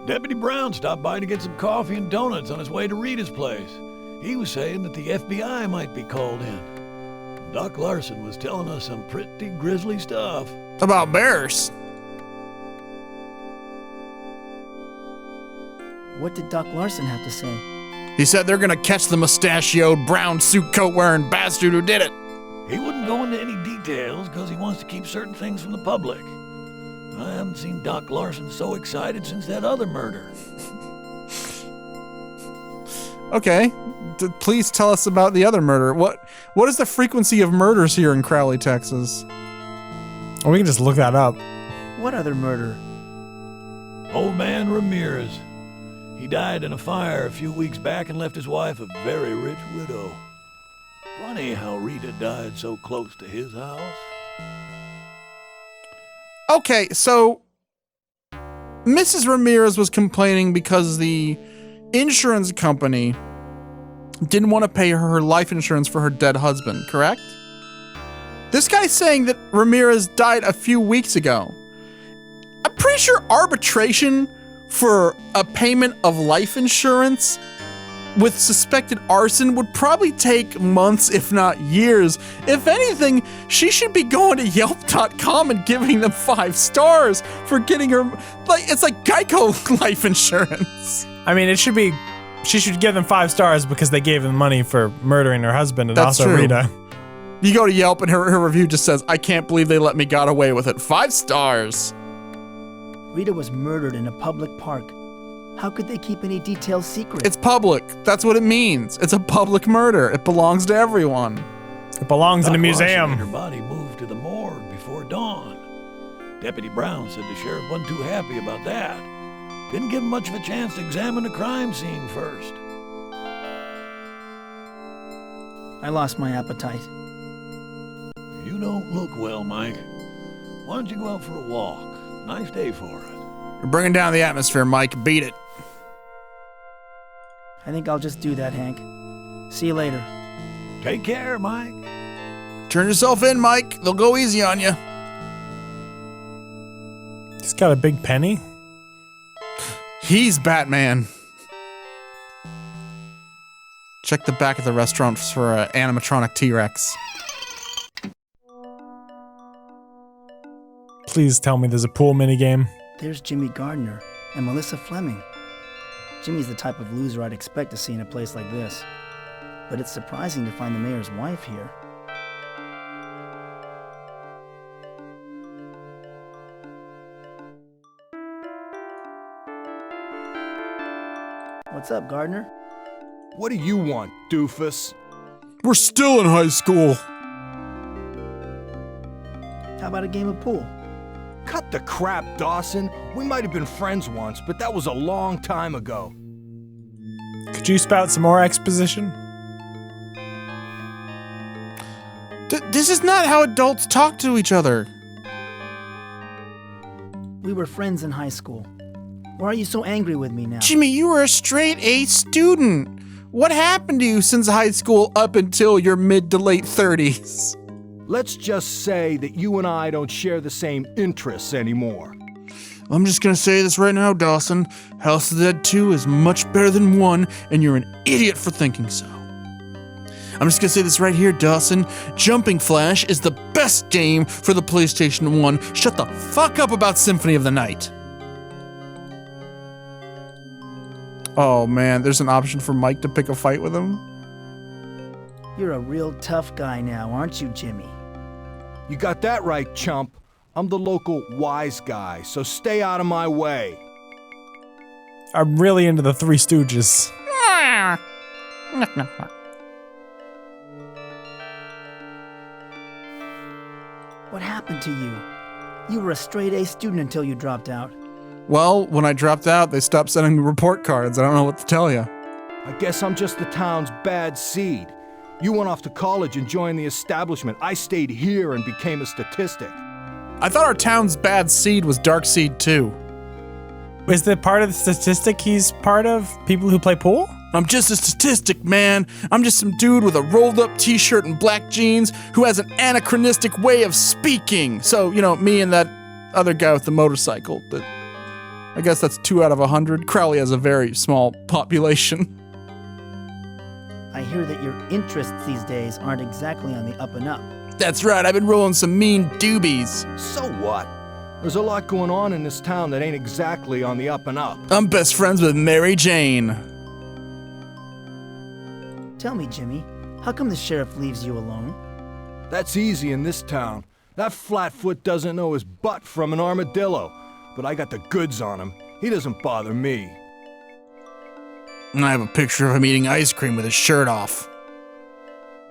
Deputy Brown stopped by to get some coffee and donuts on his way to Rita's place. He was saying that the FBI might be called in. Doc Larson was telling us some pretty grisly stuff. About bears. What did Doc Larson have to say? He said they're gonna catch the mustachioed, brown suit coat wearing bastard who did it. He wouldn't go into any details because he wants to keep certain things from the public. I haven't seen Doc Larson so excited since that other murder. Okay, please tell us about the other murder. What is the frequency of murders here in Crowley, Texas? Or we can just look that up. What other murder? Old man Ramirez. He died in a fire a few weeks back and left his wife a very rich widow. Funny how Rita died so close to his house. Okay, so Mrs. Ramirez was complaining because the insurance company didn't want to pay her life insurance for her dead husband, correct? This guy's saying that Ramirez died a few weeks ago. I'm pretty sure arbitration for a payment of life insurance with suspected arson would probably take months, if not years. If anything, she should be going to Yelp.com and giving them 5 stars for getting her, it's like Geico life insurance. I mean, she should give them 5 stars because they gave them money for murdering her husband and That's also true. Rita. You go to Yelp and her review just says, I can't believe they let me get away with it. 5 stars. Rita was murdered in a public park. How could they keep any details secret? It's public. That's what it means. It's a public murder. It belongs to everyone. It belongs in a Doc museum. Larson and her body moved to the morgue before dawn. Deputy Brown said the sheriff wasn't too happy about that. Didn't give him much of a chance to examine the crime scene first. I lost my appetite. You don't look well, Mike. Why don't you go out for a walk? Nice day for it. You're bringing down the atmosphere, Mike. Beat it. I think I'll just do that, Hank. See you later. Take care, Mike. Turn yourself in, Mike. They'll go easy on you. He's got a big penny. He's Batman. Check the back of the restaurant for an animatronic T-Rex. Please tell me there's a pool minigame. There's Jimmy Gardner and Melissa Fleming. Jimmy's the type of loser I'd expect to see in a place like this. But it's surprising to find the mayor's wife here. What's up, Gardner? What do you want, doofus? We're still in high school. How about a game of pool? Cut the crap, Dawson. We might have been friends once, but that was a long time ago. Could you spout some more exposition? This is not how adults talk to each other. We were friends in high school. Why are you so angry with me now? Jimmy, you were a straight A student. What happened to you since high school up until your mid to late 30s? Let's just say that you and I don't share the same interests anymore. I'm just gonna say this right now, Dawson. House of the Dead 2 is much better than 1, and you're an idiot for thinking so. I'm just gonna say this right here, Dawson. Jumping Flash is the best game for the PlayStation 1. Shut the fuck up about Symphony of the Night. Oh man, there's an option for Mike to pick a fight with him. You're a real tough guy now, aren't you, Jimmy? You got that right, chump. I'm the local wise guy, so stay out of my way. I'm really into the Three Stooges. What happened to you? You were a straight A student until you dropped out. Well, when I dropped out, they stopped sending me report cards. I don't know what to tell you. I guess I'm just the town's bad seed. You went off to college and joined the establishment. I stayed here and became a statistic. I thought our town's bad seed was Dark Seed 2. Is that part of the statistic he's part of? People who play pool? I'm just a statistic, man. I'm just some dude with a rolled up t-shirt and black jeans who has an anachronistic way of speaking. So, you know, me and that other guy with the motorcycle. I guess that's 2 out of 100. Crowley has a very small population. I hear that your interests these days aren't exactly on the up and up. That's right, I've been rolling some mean doobies. So what? There's a lot going on in this town that ain't exactly on the up and up. I'm best friends with Mary Jane. Tell me, Jimmy, how come the sheriff leaves you alone? That's easy in this town. That flatfoot doesn't know his butt from an armadillo. But I got the goods on him. He doesn't bother me. And I have a picture of him eating ice cream with his shirt off.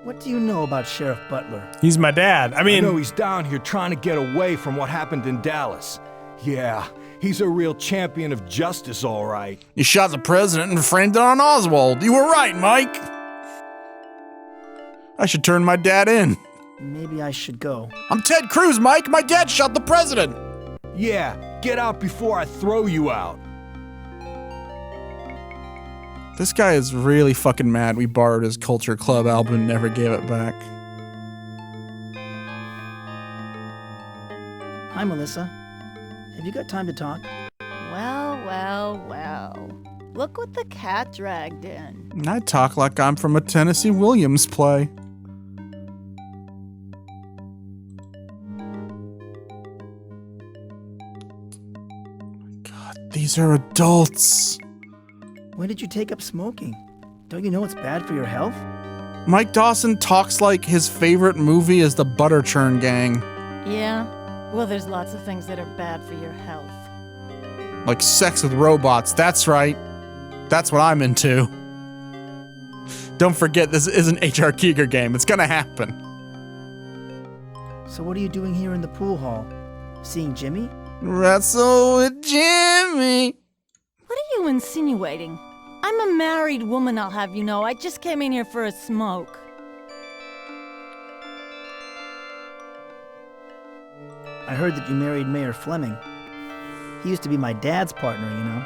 What do you know about Sheriff Butler? He's my dad. I know he's down here trying to get away from what happened in Dallas. Yeah, he's a real champion of justice, all right. You shot the president and framed it on Oswald. You were right, Mike. I should turn my dad in. Maybe I should go. I'm Ted Cruz, Mike. My dad shot the president. Yeah, get out before I throw you out. This guy is really fucking mad we borrowed his Culture Club album and never gave it back. Hi, Melissa. Have you got time to talk? Well, well, well. Look what the cat dragged in. I talk like I'm from a Tennessee Williams play. God, these are adults. When did you take up smoking? Don't you know it's bad for your health? Mike Dawson talks like his favorite movie is the Butter Churn Gang. Yeah? Well, there's lots of things that are bad for your health. Like sex with robots, that's right. That's what I'm into. Don't forget, this is an H.R. Giger game. It's gonna happen. So what are you doing here in the pool hall? Seeing Jimmy? Wrestle with Jimmy. What are you insinuating? I'm a married woman, I'll have you know. I just came in here for a smoke. I heard that you married Mayor Fleming. He used to be my dad's partner, you know.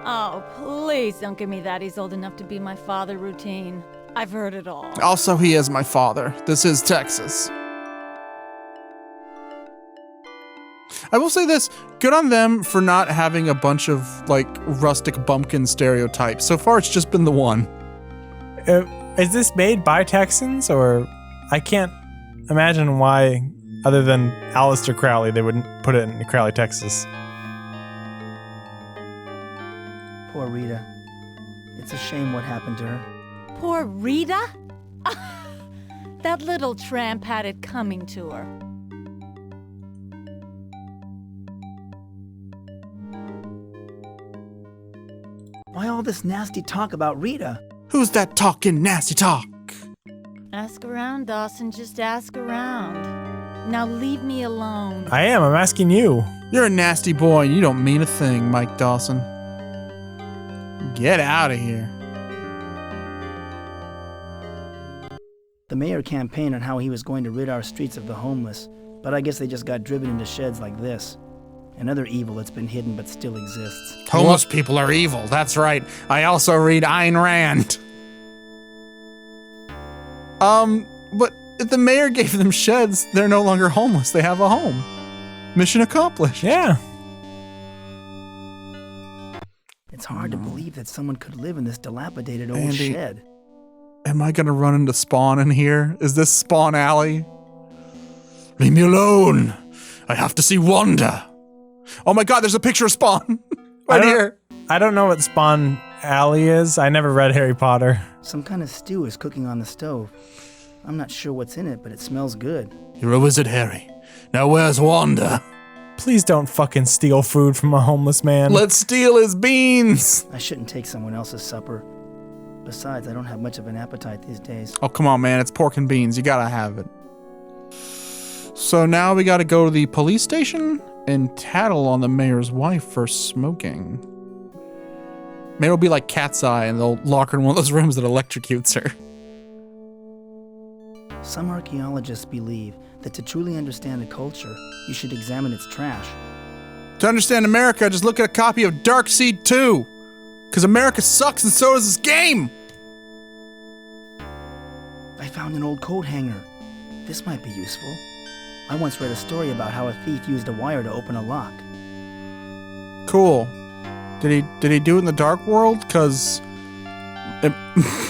Oh, please don't give me that. He's old enough to be my father routine. I've heard it all. Also, he is my father. This is Texas. I will say this, good on them for not having a bunch of, like, rustic bumpkin stereotypes. So far, it's just been the one. Is this made by Texans, or I can't imagine why, other than Aleister Crowley, they wouldn't put it in Crowley, Texas. Poor Rita. It's a shame what happened to her. Poor Rita? That little tramp had it coming to her. Why all this nasty talk about Rita? Who's that talking nasty talk? Ask around, Dawson. Just ask around. Now leave me alone. I am. I'm asking you. You're a nasty boy and you don't mean a thing, Mike Dawson. Get out of here. The mayor campaigned on how he was going to rid our streets of the homeless, but I guess they just got driven into sheds like this. Another evil that's been hidden but still exists. Homeless people are evil, that's right. I also read Ayn Rand. But if the mayor gave them sheds, they're no longer homeless. They have a home. Mission accomplished. Yeah. It's hard to believe that someone could live in this dilapidated old Andy, shed. Am I gonna run into Spawn in here? Is this Spawn Alley? Leave me alone. I have to see Wanda. Oh my god, there's a picture of Spawn. right here. I don't know what Spawn Alley is. I never read Harry Potter. Some kind of stew is cooking on the stove. I'm not sure what's in it, but it smells good. You're a wizard, Harry. Now where's Wanda? Please don't fucking steal food from a homeless man. Let's steal his beans. I shouldn't take someone else's supper. Besides, I don't have much of an appetite these days. Oh, come on, man. It's pork and beans. You gotta have it. So now we gotta go to the police station and tattle on the mayor's wife for smoking. Maybe it'll be like Cat's Eye and they'll lock her in one of those rooms that electrocutes her. Some archaeologists believe that to truly understand a culture, you should examine its trash. To understand America, just look at a copy of Darkseid 2. Because America sucks and so does this game. I found an old coat hanger. This might be useful. I once read a story about how a thief used a wire to open a lock. Cool. Did he do it in the dark world? Because it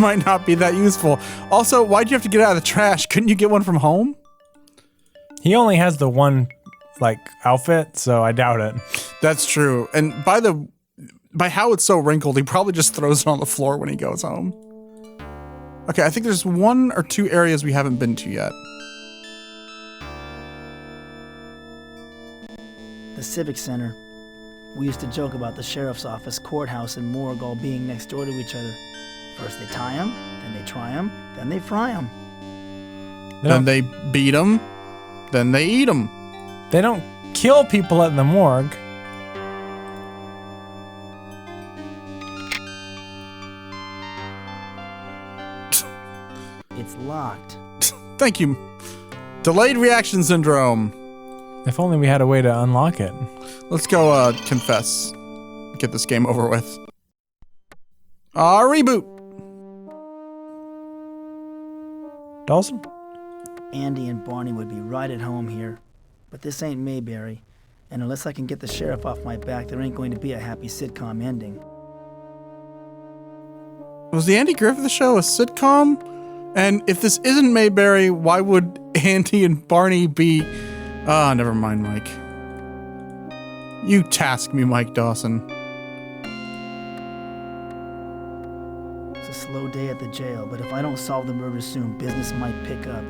might not be that useful. Also, why'd you have to get out of the trash? Couldn't you get one from home? He only has the one, like, outfit, so I doubt it. That's true. And by how it's so wrinkled, he probably just throws it on the floor when he goes home. Okay, I think there's 1 or 2 areas we haven't been to yet. The Civic Center. We used to joke about the sheriff's office, courthouse, and morgue all being next door to each other. First they tie 'em, then they try 'em, then they fry 'em. Then they beat 'em, then they eat 'em. They don't kill people at the morgue. It's locked. Thank you. Delayed reaction syndrome. If only we had a way to unlock it. Let's go confess. Get this game over with. Reboot. Dawson? Andy and Barney would be right at home here. But this ain't Mayberry. And unless I can get the sheriff off my back, there ain't going to be a happy sitcom ending. Was the Andy Griffith Show a sitcom? And if this isn't Mayberry, why would Andy and Barney be... Ah, never mind, Mike. You task me, Mike Dawson. It's a slow day at the jail, but if I don't solve the murder soon, business might pick up.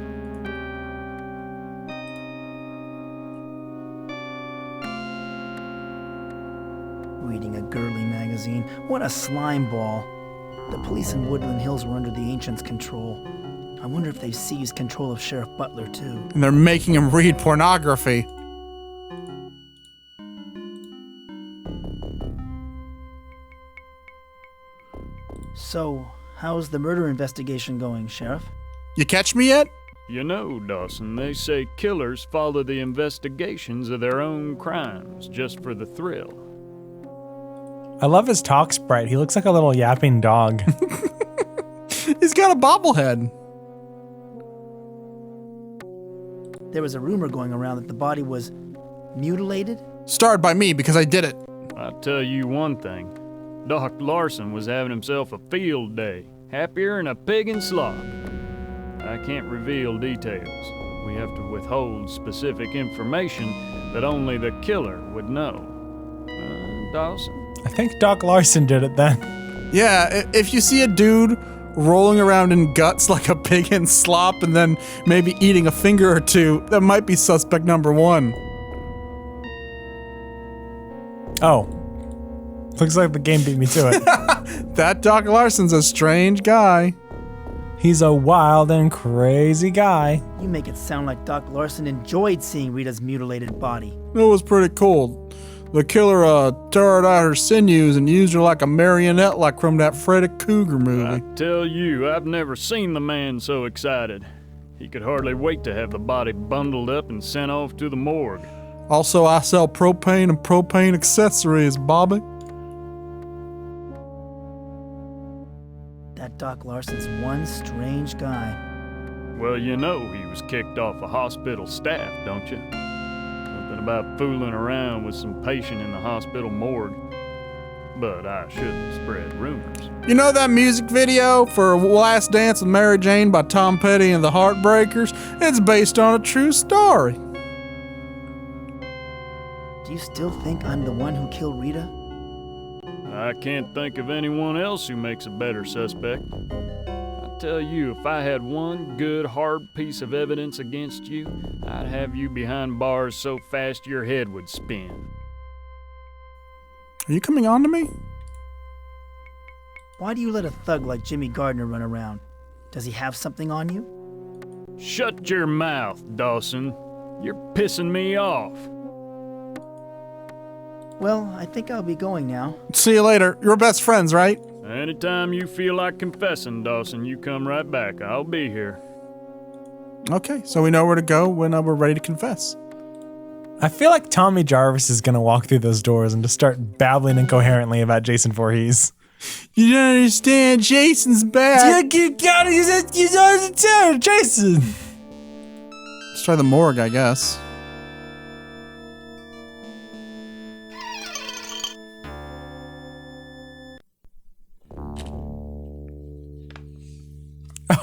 Reading a girly magazine. What a slime ball. The police in Woodland Hills were under the Ancients' control. I wonder if they've seized control of Sheriff Butler, too. And they're making him read pornography. So, how's the murder investigation going, Sheriff? You catch me yet? You know, Dawson, they say killers follow the investigations of their own crimes just for the thrill. I love his talk sprite. He looks like a little yapping dog. He's got a bobblehead. There was a rumor going around that the body was mutilated? Started by me because I did it. I'll tell you one thing. Doc Larson was having himself a field day. Happier than a pig in slop. I can't reveal details. We have to withhold specific information that only the killer would know. Dawson? I think Doc Larson did it then. Yeah, if you see a dude rolling around in guts like a pig in slop and then maybe eating a finger or two, that might be suspect number one. Oh. Looks like the game beat me to it. That Doc Larson's a strange guy. He's a wild and crazy guy. You make it sound like Doc Larson enjoyed seeing Rita's mutilated body. It was pretty cool. The killer tore out her sinews and used her like a marionette like from that Freddy Krueger movie. I tell you, I've never seen the man so excited. He could hardly wait to have the body bundled up and sent off to the morgue. Also, I sell propane and propane accessories, Bobby. That Doc Larson's one strange guy. Well, you know he was kicked off the hospital staff, don't you? Something about fooling around with some patient in the hospital morgue. But I shouldn't spread rumors. You know that music video for Last Dance with Mary Jane by Tom Petty and the Heartbreakers? It's based on a true story. Do you still think I'm the one who killed Rita? I can't think of anyone else who makes a better suspect. I tell you, if I had one good, hard piece of evidence against you, I'd have you behind bars so fast your head would spin. Are you coming on to me? Why do you let a thug like Jimmy Gardner run around? Does he have something on you? Shut your mouth, Dawson. You're pissing me off. Well, I think I'll be going now. See you later. You're best friends, right? Anytime you feel like confessing, Dawson, you come right back. I'll be here. Okay, so we know where to go when we're ready to confess. I feel like Tommy Jarvis is going to walk through those doors and just start babbling incoherently about Jason Voorhees. You don't understand. Jason's back. You gotta use it. You don't understand, Jason. Let's try the morgue, I guess.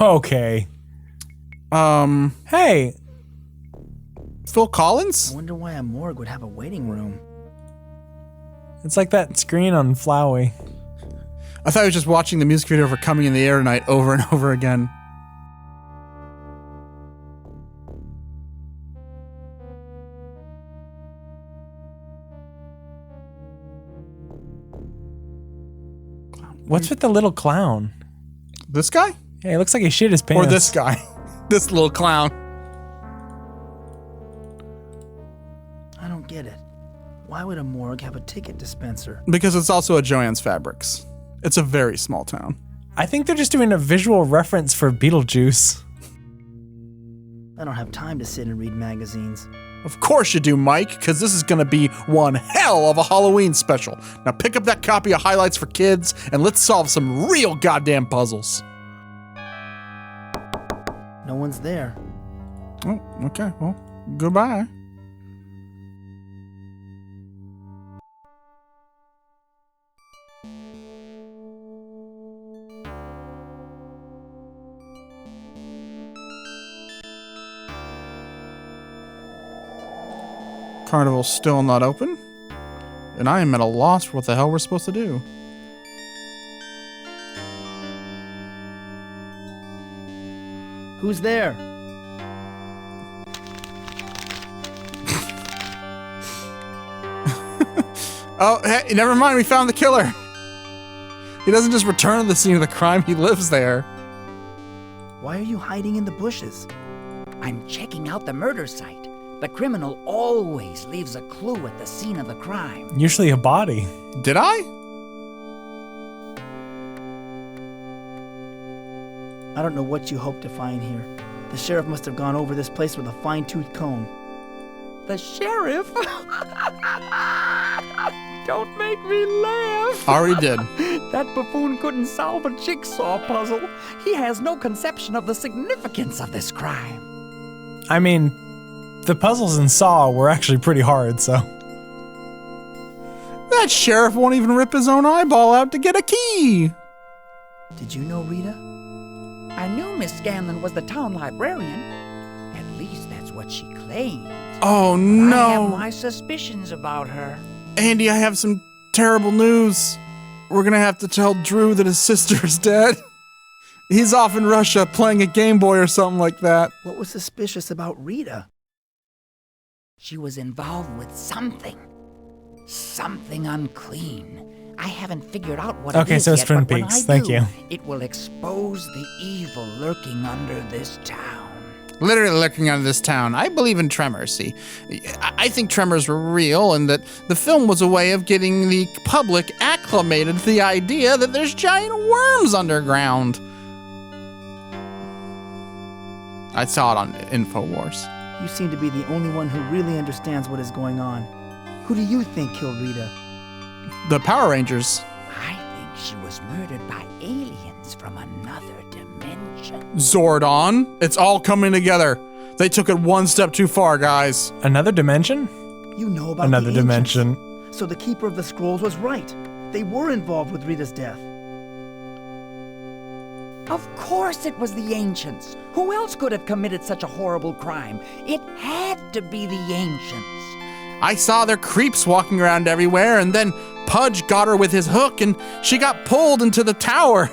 Okay. Hey. Phil Collins? I wonder why a morgue would have a waiting room. It's like that screen on Flowey. I thought I was just watching the music video for Coming in the Air Tonight over and over again. What's with the little clown? This guy? Yeah, it looks like he shit his pants. Or this guy. This little clown. I don't get it. Why would a morgue have a ticket dispenser? Because it's also a Joann's Fabrics. It's a very small town. I think they're just doing a visual reference for Beetlejuice. I don't have time to sit and read magazines. Of course you do, Mike, because this is going to be one hell of a Halloween special. Now pick up that copy of Highlights for Kids and let's solve some real goddamn puzzles. No one's there. Oh, okay. Well, goodbye. Carnival's still not open, and I am at a loss for what the hell we're supposed to do. Who's there? Oh, hey, never mind. We found the killer. He doesn't just return to the scene of the crime. He lives there. Why are you hiding in the bushes? I'm checking out the murder site. The criminal always leaves a clue at the scene of the crime. Usually a body. Did I? I don't know what you hope to find here. The sheriff must have gone over this place with a fine-tooth comb. The sheriff? Don't make me laugh. Already did. That buffoon couldn't solve a jigsaw puzzle. He has no conception of the significance of this crime. I mean, the puzzles in Saw were actually pretty hard, so. That sheriff won't even rip his own eyeball out to get a key. Did you know Rita? I knew Miss Scanlon was the town librarian. At least that's what she claimed. Oh, no. I have my suspicions about her. Andy, I have some terrible news. We're gonna have to tell Drew that his sister is dead. He's off in Russia playing a Game Boy or something like that. What was suspicious about Rita? She was involved with something. Something unclean. I haven't figured out what it is Okay, so it's yet, Twin but when Peaks. I Thank do, you. It will expose the evil lurking under this town. Literally lurking out of this town. I believe in tremors, see. I think tremors were real and that the film was a way of getting the public acclimated to the idea that there's giant worms underground. I saw it on InfoWars. You seem to be the only one who really understands what is going on. Who do you think killed Rita? The Power Rangers. I think she was murdered by aliens from another dimension. Zordon. It's all coming together. They took it one step too far, guys. Another dimension? You know about Another the ancients. dimension. So the Keeper of the Scrolls was right. They were involved with Rita's death. Of course it was the ancients. Who else could have committed such a horrible crime? It had to be the ancients. I saw their creeps walking around everywhere, and then Pudge got her with his hook, and she got pulled into the tower.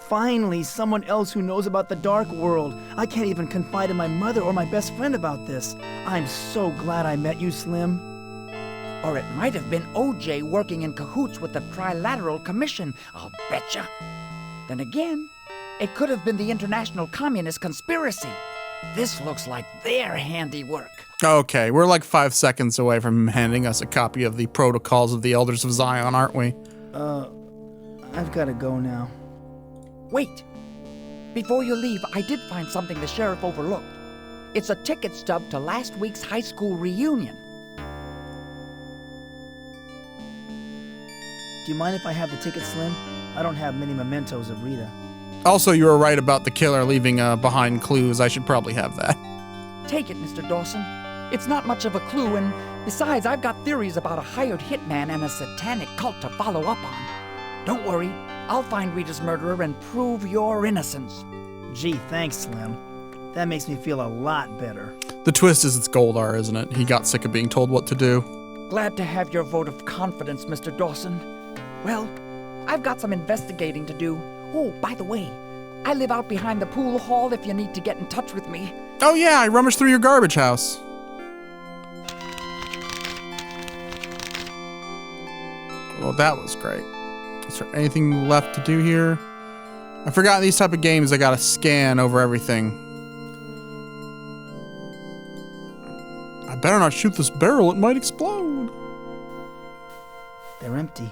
Finally, someone else who knows about the dark world. I can't even confide in my mother or my best friend about this. I'm so glad I met you, Slim. Or it might have been OJ working in cahoots with the Trilateral Commission, I'll betcha. Then again, it could have been the International Communist Conspiracy. This looks like their handiwork. Okay, we're like 5 seconds away from him handing us a copy of the Protocols of the Elders of Zion, aren't we? I've got to go now. Wait. Before you leave, I did find something the sheriff overlooked. It's a ticket stub to last week's high school reunion. Do you mind if I have the ticket, Slim? I don't have many mementos of Rita. Also, you were right about the killer leaving behind clues. I should probably have that. Take it, Mr. Dawson. It's not much of a clue, and besides, I've got theories about a hired hitman and a satanic cult to follow up on. Don't worry, I'll find Rita's murderer and prove your innocence. Gee, thanks, Slim. That makes me feel a lot better. The twist is it's Goldar, isn't it? He got sick of being told what to do. Glad to have your vote of confidence, Mr. Dawson. Well, I've got some investigating to do. Oh, by the way, I live out behind the pool hall if you need to get in touch with me. Oh yeah, I rummaged through your garbage house. Well, that was great. Is there anything left to do here? I forgot in these type of games I gotta scan over everything. I better not shoot this barrel, it might explode. They're empty.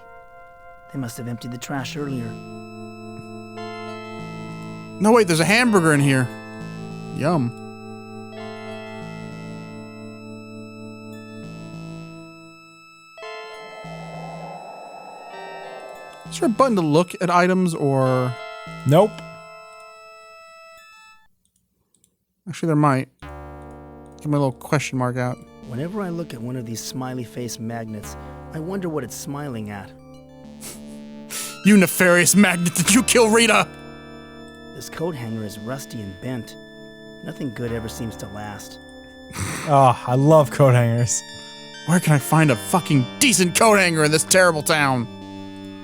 They must have emptied the trash earlier. No, wait, there's a hamburger in here. Yum. Is there a button to look at items or... Nope. Actually, there might. Get my little question mark out. Whenever I look at one of these smiley face magnets, I wonder what it's smiling at. You nefarious magnet, did you kill Rita? This coat hanger is rusty and bent. Nothing good ever seems to last. Oh, I love coat hangers. Where can I find a fucking decent coat hanger in this terrible town?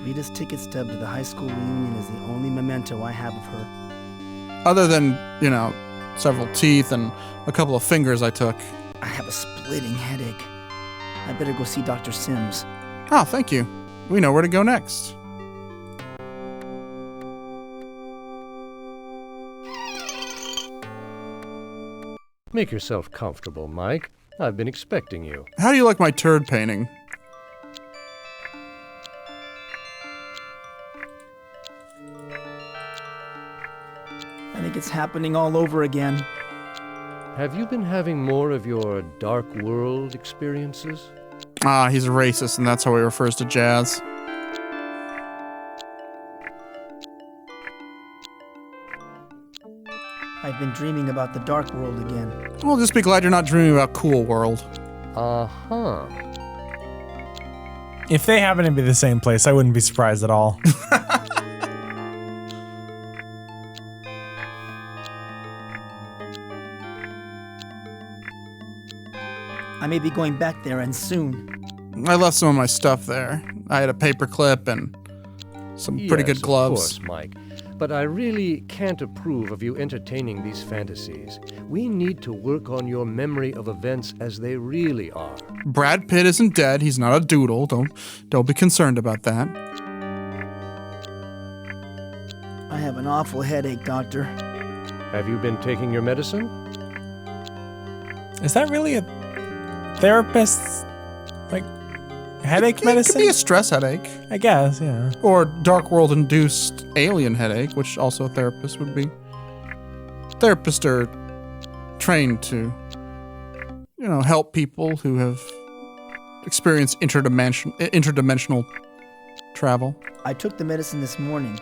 Rita's ticket stub to the high school reunion is the only memento I have of her. Other than, you know, several teeth and a couple of fingers I took. I have a splitting headache. I better go see Dr. Sims. Oh, thank you. We know where to go next. Make yourself comfortable, Mike. I've been expecting you. How do you like my turd painting? I think it's happening all over again. Have you been having more of your dark world experiences? Ah, he's a racist, and that's how he refers to jazz. I've been dreaming about the dark world again. Well, just be glad you're not dreaming about Cool World. Uh-huh. If they happen to be the same place, I wouldn't be surprised at all. I may be going back there, and soon. I left some of my stuff there. I had a paperclip and some pretty good gloves. Of course, Mike. But I really can't approve of you entertaining these fantasies. We need to work on your memory of events as they really are. Brad Pitt isn't dead. He's not a doodle. Don't be concerned about that. I have an awful headache, Doctor. Have you been taking your medicine? Is that really a therapist's, like, headache medicine? It could be a stress headache. I guess, yeah. Or dark world-induced alien headache, which also a therapist would be. Therapists are trained to, you know, help people who have experienced interdimensional travel. I took the medicine this morning.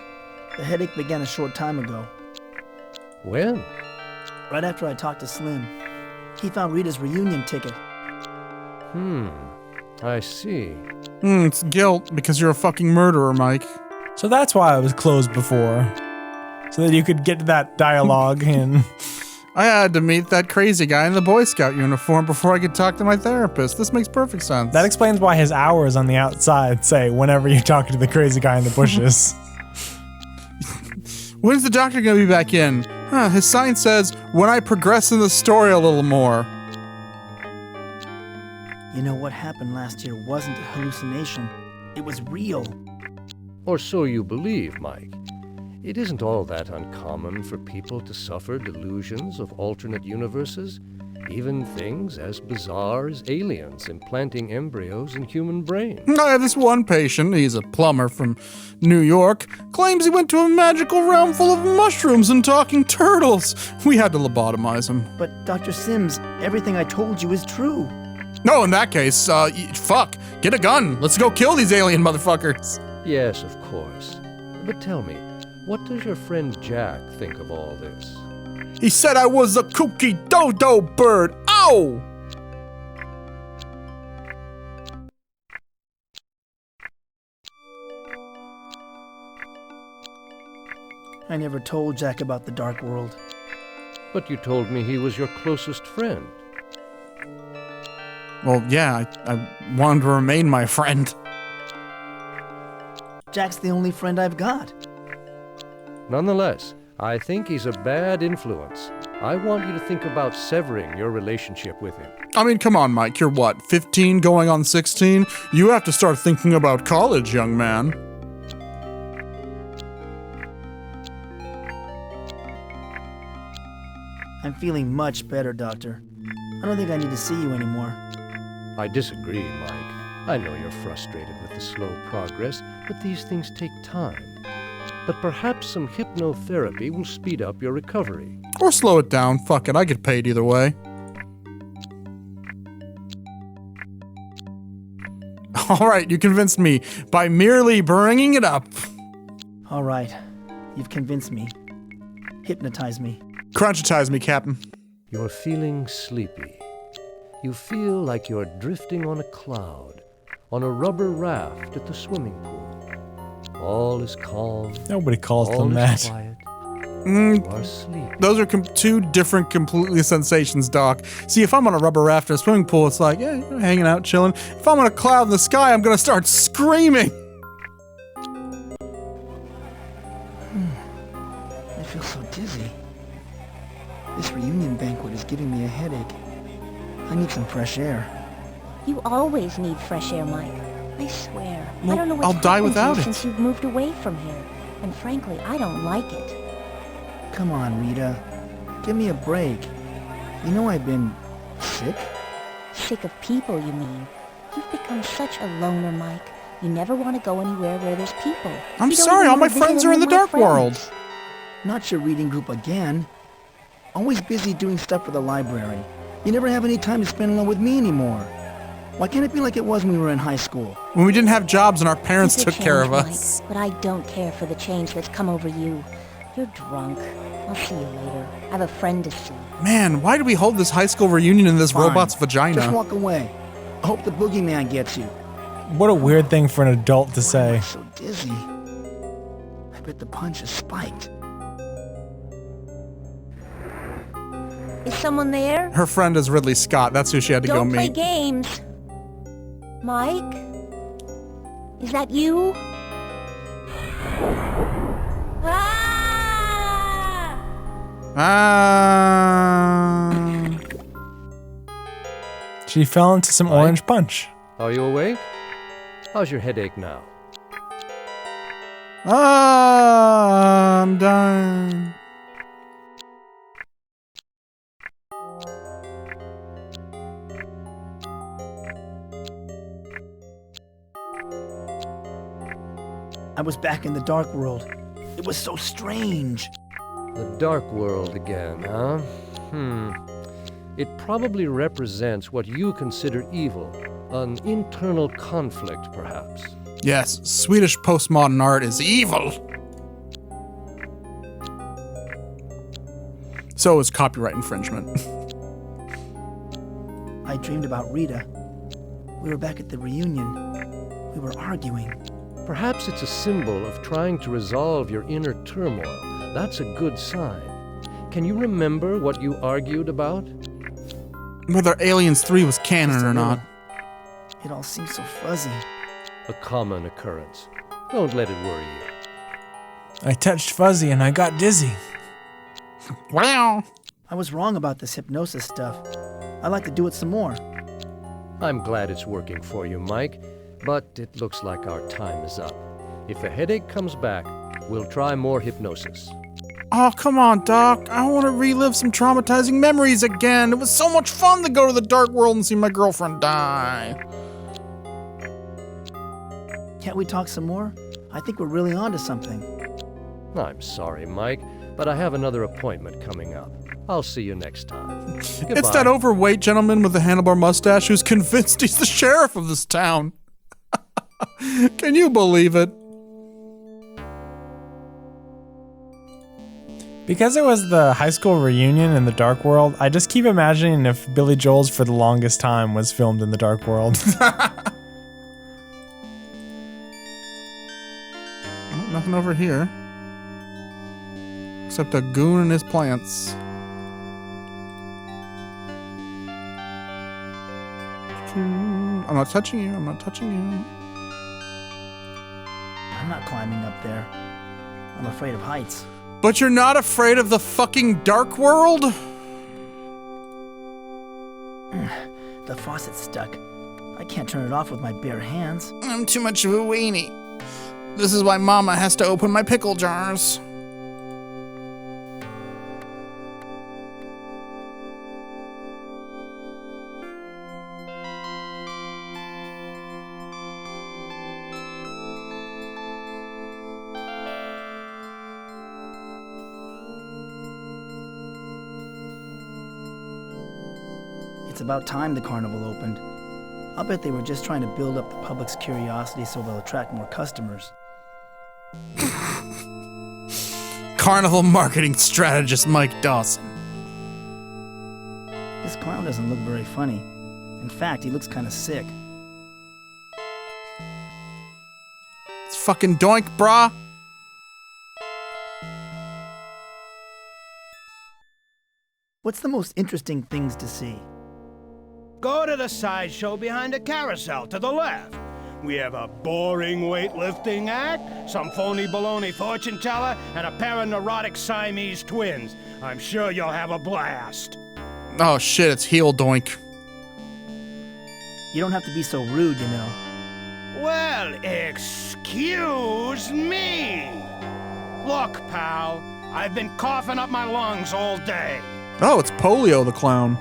The headache began a short time ago. When? Right after I talked to Slim. He found Rita's reunion ticket. I see. It's guilt because you're a fucking murderer, Mike. So that's why I was closed before. So that you could get that dialogue in. I had to meet that crazy guy in the Boy Scout uniform before I could talk to my therapist. This makes perfect sense. That explains why his hours on the outside say whenever you're talking to the crazy guy in the bushes. When's the doctor gonna be back in? His sign says, when I progress in the story a little more. You know, what happened last year wasn't a hallucination. It was real. Or so you believe, Mike. It isn't all that uncommon for people to suffer delusions of alternate universes, even things as bizarre as aliens implanting embryos in human brains. I have this one patient, he's a plumber from New York, claims he went to a magical realm full of mushrooms and talking turtles. We had to lobotomize him. But Dr. Sims, everything I told you is true. No, in that case, fuck, get a gun. Let's go kill these alien motherfuckers. Yes, of course. But tell me, what does your friend Jack think of all this? He said I was a kooky dodo bird. Ow! I never told Jack about the dark world. But you told me he was your closest friend. Well, yeah, I wanted to remain my friend. Jack's the only friend I've got. Nonetheless, I think he's a bad influence. I want you to think about severing your relationship with him. I mean, come on, Mike, you're what, 15 going on 16? You have to start thinking about college, young man. I'm feeling much better, Doctor. I don't think I need to see you anymore. I disagree, Mike. I know you're frustrated with the slow progress, but these things take time. But perhaps some hypnotherapy will speed up your recovery. Or slow it down. Fuck it, I get paid either way. Alright, you convinced me by merely bringing it up. Alright, you've convinced me. Hypnotize me. Crunchitize me, Captain. You're feeling sleepy. You feel like you're drifting on a cloud, on a rubber raft at the swimming pool. All is calm. Nobody calls them that. Quiet. You are sleepy. Those are two different completely sensations, Doc. See, if I'm on a rubber raft in a swimming pool, it's like, yeah, you're hanging out, chilling. If I'm on a cloud in the sky, I'm gonna start screaming. I feel so dizzy. This reunion banquet is giving me a headache. I need some fresh air. You always need fresh air, Mike. I swear. Well, I don't know what's I'll die happened to without you it. since you've moved away from here. And frankly, I don't like it. Come on, Rita. Give me a break. You know I've been sick? Sick of people, you mean? You've become such a loner, Mike. You never want to go anywhere where there's people. I'm You don't sorry, even all my wanna visit friends any are in the of my dark friends. world. Not your reading group again. Always busy doing stuff for the library. You never have any time to spend alone with me anymore. Why can't it be like it was when we were in high school? When we didn't have jobs and our parents It's a took care of change, us. Mike, but I don't care for the change that's come over you. You're drunk. I'll see you later. I have a friend to see. Man, why do we hold this high school reunion in this Fine. robot's vagina? Just walk away. I hope the boogeyman gets you. What a weird thing for an adult to say. I'm so dizzy. I bet the punch is spiked. Is someone there? Her friend is Ridley Scott. That's who she had to Don't go play meet. games. Mike? Is that you? She fell into some orange punch. Are you awake? How's your headache now? I'm dying. I was back in the dark world. It was so strange. The dark world again, huh? It probably represents what you consider evil. An internal conflict, perhaps. Yes, Swedish postmodern art is evil. So is copyright infringement. I dreamed about Rita. We were back at the reunion. We were arguing. Perhaps it's a symbol of trying to resolve your inner turmoil. That's a good sign. Can you remember what you argued about? Whether Aliens 3 was canon or not. It all seems so fuzzy. A common occurrence. Don't let it worry you. I touched Fuzzy and I got dizzy. Wow. I was wrong about this hypnosis stuff. I'd like to do it some more. I'm glad it's working for you, Mike, but it looks like our time is up. If the headache comes back, we'll try more hypnosis. Oh, come on, Doc. I want to relive some traumatizing memories again. It was so much fun to go to the dark world and see my girlfriend die. Can't we talk some more? I think we're really onto something. I'm sorry, Mike, but I have another appointment coming up. I'll see you next time. It's Goodbye. that overweight gentleman with the handlebar mustache who's convinced he's the sheriff of this town. Can you believe it? Because it was the high school reunion in the dark world, I just keep imagining if Billy Joel's For the Longest Time was filmed in the dark world. Nothing over here. Except a goon and his plants. I'm not touching you. I'm not touching you. I'm not climbing up there. I'm afraid of heights. But you're not afraid of the fucking dark world? The faucet's stuck. I can't turn it off with my bare hands. I'm too much of a weenie. This is why Mama has to open my pickle jars. It's about time the carnival opened. I'll bet they were just trying to build up the public's curiosity so they'll attract more customers. Carnival marketing strategist Mike Dawson. This clown doesn't look very funny. In fact, he looks kind of sick. It's fucking doink, brah. What's the most interesting things to see? Go to the sideshow behind the carousel to the left. We have a boring weightlifting act, some phony baloney fortune teller, and a pair of neurotic Siamese twins. I'm sure you'll have a blast. Oh shit, it's heel doink. You don't have to be so rude, you know. Well, excuse me. Look, pal, I've been coughing up my lungs all day. Oh, it's Polio the clown.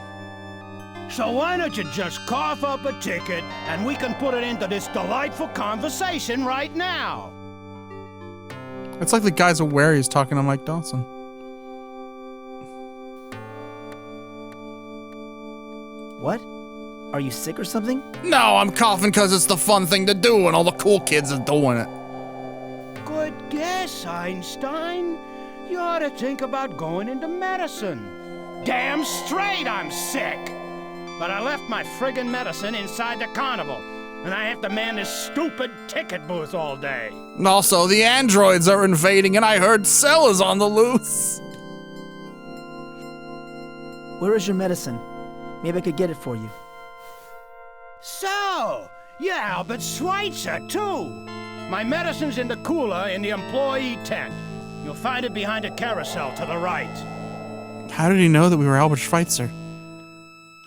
So why don't you just cough up a ticket and we can put it into this delightful conversation right now? It's like the guy's aware he's talking to Mike Dawson. What? Are you sick or something? No, I'm coughing because it's the fun thing to do and all the cool kids are doing it. Good guess, Einstein. You ought to think about going into medicine. Damn straight I'm sick. But I left my friggin' medicine inside the carnival, and I have to man this stupid ticket booth all day. And also, the androids are invading and I heard Cell is on the loose. Where is your medicine? Maybe I could get it for you. So, you're Albert Schweitzer, too. My medicine's in the cooler in the employee tent. You'll find it behind a carousel to the right. How did he know that we were Albert Schweitzer?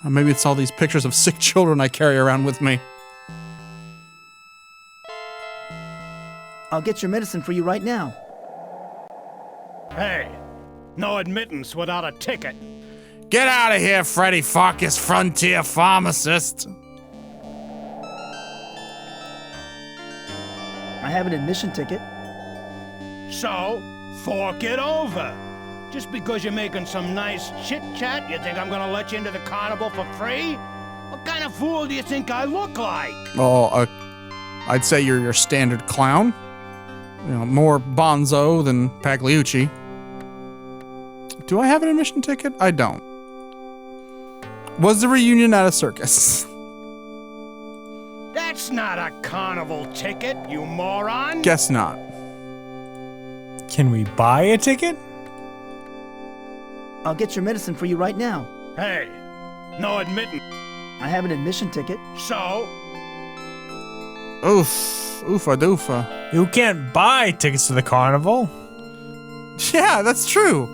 Or maybe it's all these pictures of sick children I carry around with me. I'll get your medicine for you right now. Hey, no admittance without a ticket. Get out of here, Freddy Farkas, frontier pharmacist. I have an admission ticket. So, fork it over. Just because you're making some nice chit-chat, you think I'm gonna let you into the carnival for free? What kind of fool do you think I look like? Oh, I'd say you're your standard clown. You know, more bonzo than Pagliucci. Do I have an admission ticket? I don't. Was the reunion at a circus? That's not a carnival ticket, you moron! Guess not. Can we buy a ticket? I'll get your medicine for you right now. Hey, no admitting. I have an admission ticket. So? Oof. Oofa doofa. You can't buy tickets to the carnival. Yeah, that's true.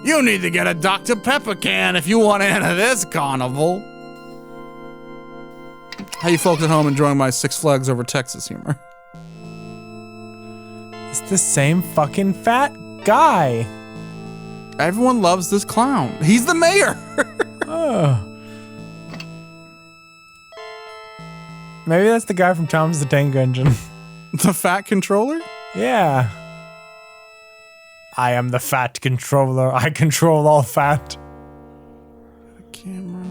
You need to get a Dr. Pepper can if you want to enter this carnival. How you folks at home enjoying my Six Flags Over Texas humor? It's the same fucking fat guy. Everyone loves this clown. He's the mayor. Oh. Maybe that's the guy from Thomas the Tank Engine. The fat controller? Yeah. I am the fat controller. I control all fat. Camera.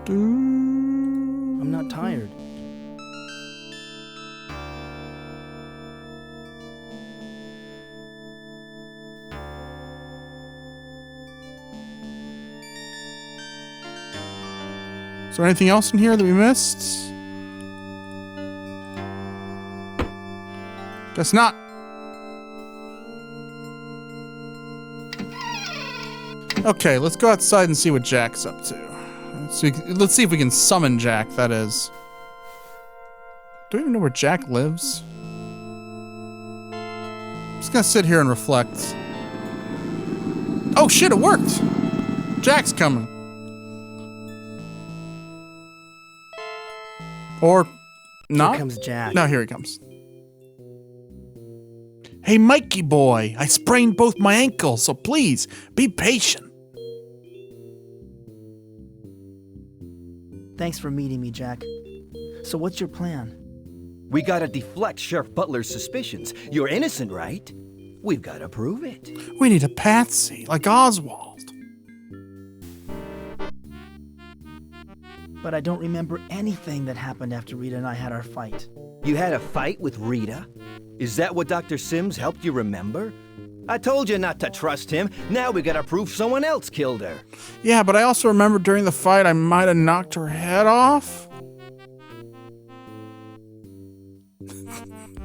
I'm not tired. Is there anything else in here that we missed? Guess not. Okay, let's go outside and see what Jack's up to. Let's see if we can summon Jack, that is. Do we even know where Jack lives? I'm just gonna sit here and reflect. Oh shit, it worked! Jack's coming. Or not? Here comes Jack. No, here he comes. Hey, Mikey boy, I sprained both my ankles, so please, be patient. Thanks for meeting me, Jack. So what's your plan? We gotta deflect Sheriff Butler's suspicions. You're innocent, right? We've gotta prove it. We need a patsy, like Oswald. But I don't remember anything that happened after Rita and I had our fight. You had a fight with Rita? Is that what Dr. Sims helped you remember? I told you not to trust him. Now we gotta prove someone else killed her. Yeah, but I also remember during the fight I might have knocked her head off.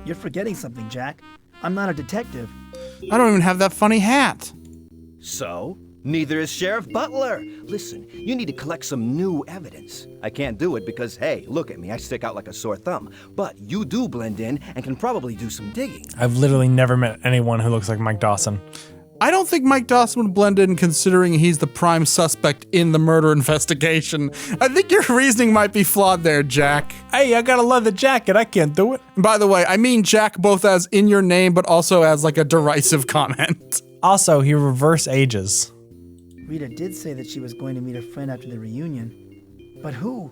You're forgetting something, Jack. I'm not a detective. I don't even have that funny hat. So? Neither is Sheriff Butler. Listen, you need to collect some new evidence. I can't do it because, hey, look at me, I stick out like a sore thumb. But you do blend in and can probably do some digging. I've literally never met anyone who looks like Mike Dawson. I don't think Mike Dawson would blend in considering he's the prime suspect in the murder investigation. I think your reasoning might be flawed there, Jack. Hey, I got a leather jacket. I can't do it. By the way, I mean Jack both as in your name, but also as like a derisive comment. Also, he reverse ages. Rita did say that she was going to meet a friend after the reunion. But who?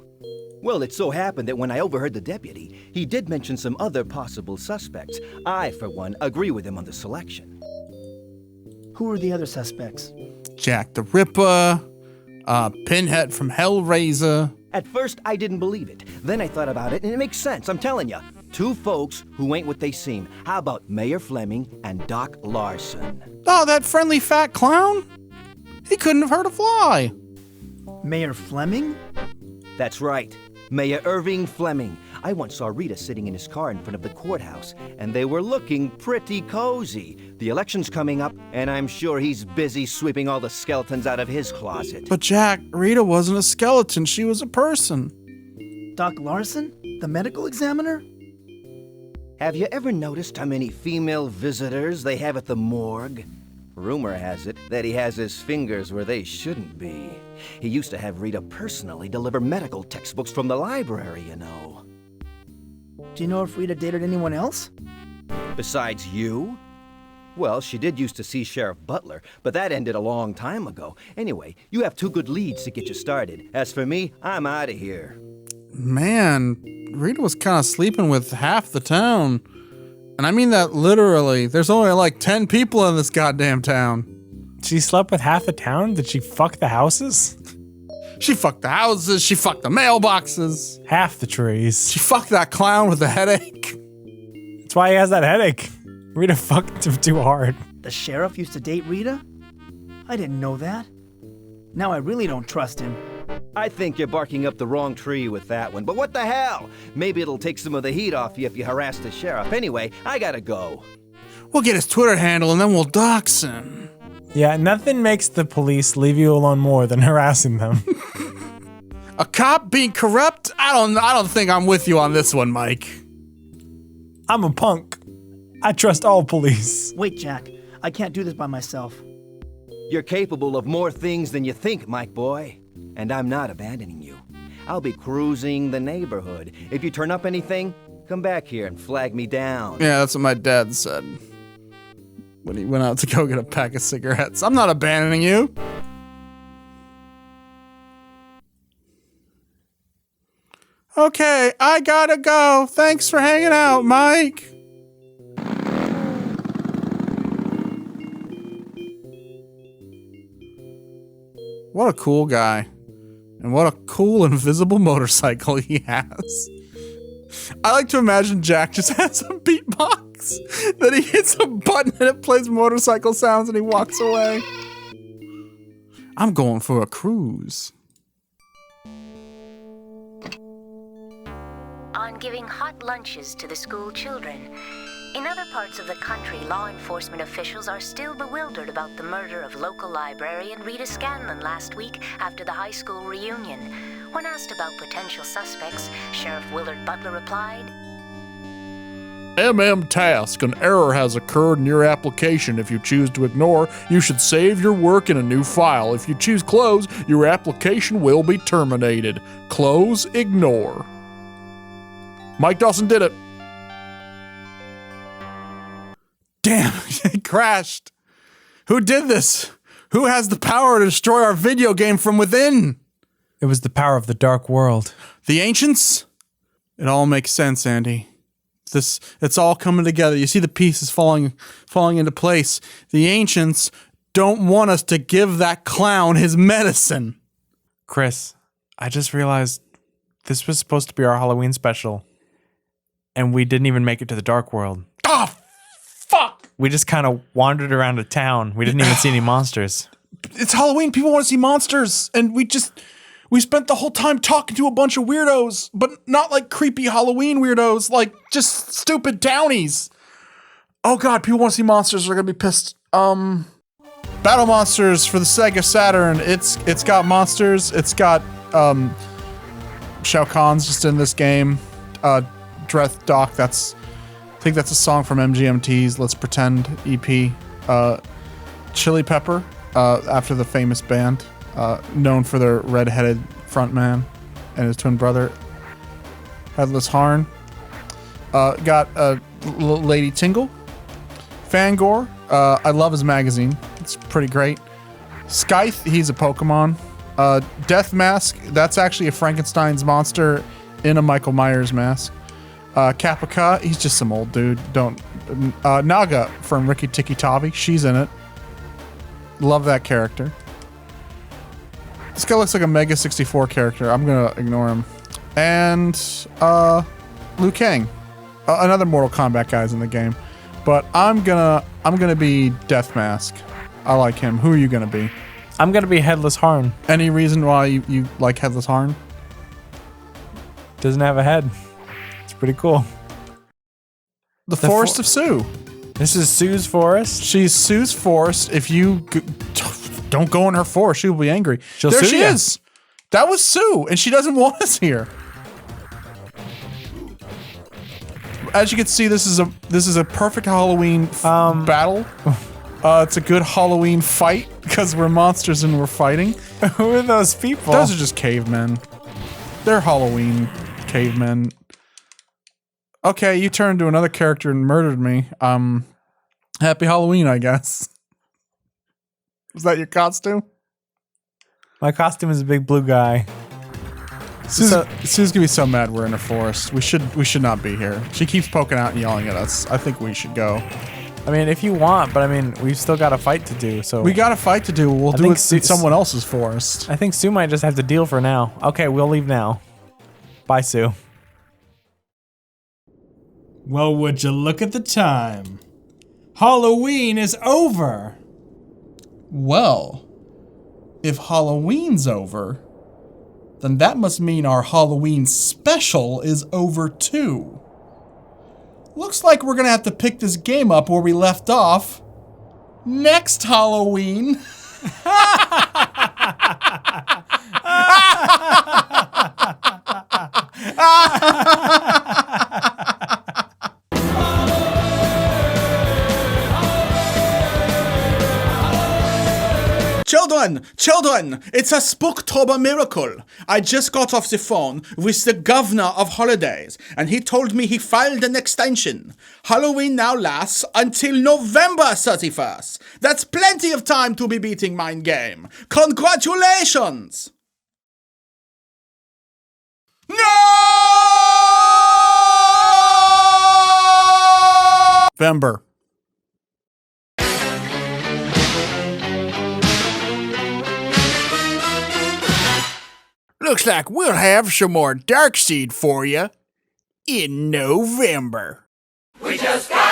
Well, it so happened that when I overheard the deputy, he did mention some other possible suspects. I, for one, agree with him on the selection. Who are the other suspects? Jack the Ripper, Pinhead from Hellraiser. At first, I didn't believe it. Then I thought about it, and it makes sense, I'm telling you. Two folks who ain't what they seem. How about Mayor Fleming and Doc Larson? Oh, that friendly fat clown? He couldn't have hurt a fly. Mayor Fleming? That's right. Mayor Irving Fleming. I once saw Rita sitting in his car in front of the courthouse, and they were looking pretty cozy. The election's coming up, and I'm sure he's busy sweeping all the skeletons out of his closet. But Jack, Rita wasn't a skeleton. She was a person. Doc Larson? The medical examiner? Have you ever noticed how many female visitors they have at the morgue? Rumor has it that he has his fingers where they shouldn't be. He used to have Rita personally deliver medical textbooks from the library, you know. Do you know if Rita dated anyone else? Besides you? Well, she did used to see Sheriff Butler, but that ended a long time ago. Anyway, you have two good leads to get you started. As for me, I'm out of here. Man, Rita was kind of sleeping with half the town. And I mean that literally. There's only like 10 people in this goddamn town. She slept with half the town? Did she fuck the houses? She fucked the houses. She fucked the mailboxes. Half the trees. She fucked that clown with the headache. That's why he has that headache. Rita fucked him too hard. The sheriff used to date Rita? I didn't know that. Now I really don't trust him. I think you're barking up the wrong tree with that one, but what the hell? Maybe it'll take some of the heat off you if you harass the sheriff. Anyway, I gotta go. We'll get his Twitter handle and then we'll dox him. Yeah, nothing makes the police leave you alone more than harassing them. A cop being corrupt? I don't think I'm with you on this one, Mike. I'm a punk. I trust all police. Wait, Jack. I can't do this by myself. You're capable of more things than you think, Mike boy. And I'm not abandoning you. I'll be cruising the neighborhood. If you turn up anything, come back here and flag me down. Yeah, that's what my dad said when he went out to go get a pack of cigarettes. I'm not abandoning you. Okay, I gotta go. Thanks for hanging out, Mike. What a cool guy. And what a cool invisible motorcycle he has. I like to imagine Jack just has a beatbox that he hits a button and it plays motorcycle sounds and he walks away. I'm going for a cruise. On giving hot lunches to the school children. In other parts of the country, law enforcement officials are still bewildered about the murder of local librarian Rita Scanlon last week after the high school reunion. When asked about potential suspects, Sheriff Willard Butler replied, Task, an error has occurred in your application. If you choose to ignore, you should save your work in a new file. If you choose close, your application will be terminated. Close, ignore. Mike Dawson did it. Damn, it crashed. Who did this? Who has the power to destroy our video game from within? It was the power of the dark world. The ancients? It all makes sense, Andy. It's all coming together. You see the pieces falling into place. The ancients don't want us to give that clown his medicine. Chris, I just realized this was supposed to be our Halloween special. And we didn't even make it to the dark world. Oh, fuck! We just kind of wandered around a town. We didn't even see any monsters. It's Halloween. People want to see monsters. And we spent the whole time talking to a bunch of weirdos, but not like creepy Halloween weirdos, like just stupid townies. Oh God, people want to see monsters. They're going to be pissed. Battle Monsters for the Sega Saturn. It's got monsters. It's got Shao Kahn's just in this game. Dreth Doc. I think that's a song from MGMT's Let's Pretend EP. Chili Pepper, after the famous band, known for their red-headed frontman and his twin brother, Headless Harn. Got Lady Tingle. Fangor. I love his magazine. It's pretty great. Scythe, he's a Pokemon. Death Mask, that's actually a Frankenstein's monster in a Michael Myers mask. Kappa, he's just some old dude. Naga from Rikki Tikki Tavi, she's in it. Love that character. This guy looks like a Mega 64 character. I'm gonna ignore him. And Liu Kang, another Mortal Kombat guy's in the game. But I'm gonna be Death Mask. I like him. Who are you gonna be? I'm gonna be Headless Harn. Any reason why you like Headless Harn? Doesn't have a head. It's pretty cool. The Forest of Sue. This is Sue's forest. She's Sue's forest. If you don't go in her forest, she'll be angry. There she is. That was Sue, and she doesn't want us here. As you can see, this is a perfect Halloween battle. It's a good Halloween fight because we're monsters and we're fighting. Who are those people? Those are just cavemen. They're Halloween cavemen. Okay, you turned to another character and murdered me. Happy Halloween, I guess. Was that your costume? My costume is a big blue guy. Sue's gonna be so mad we're in a forest. We should not be here. She keeps poking out and yelling at us. I think we should go. I mean, if you want, but I mean, we've still got a fight to do, so... We got a fight to do. We'll do it in someone else's forest. I think Sue might just have to deal for now. Okay, we'll leave now. Bye, Sue. Well, would you look at the time? Halloween is over! Well, if Halloween's over, then that must mean our Halloween special is over too. Looks like we're gonna have to pick this game up where we left off next Halloween. Children, it's a Spooktober miracle. I just got off the phone with the governor of holidays, and he told me he filed an extension. Halloween now lasts until November 31st. That's plenty of time to be beating Mind Game. Congratulations! November. Looks like we'll have some more Darkseed for you in November. We just got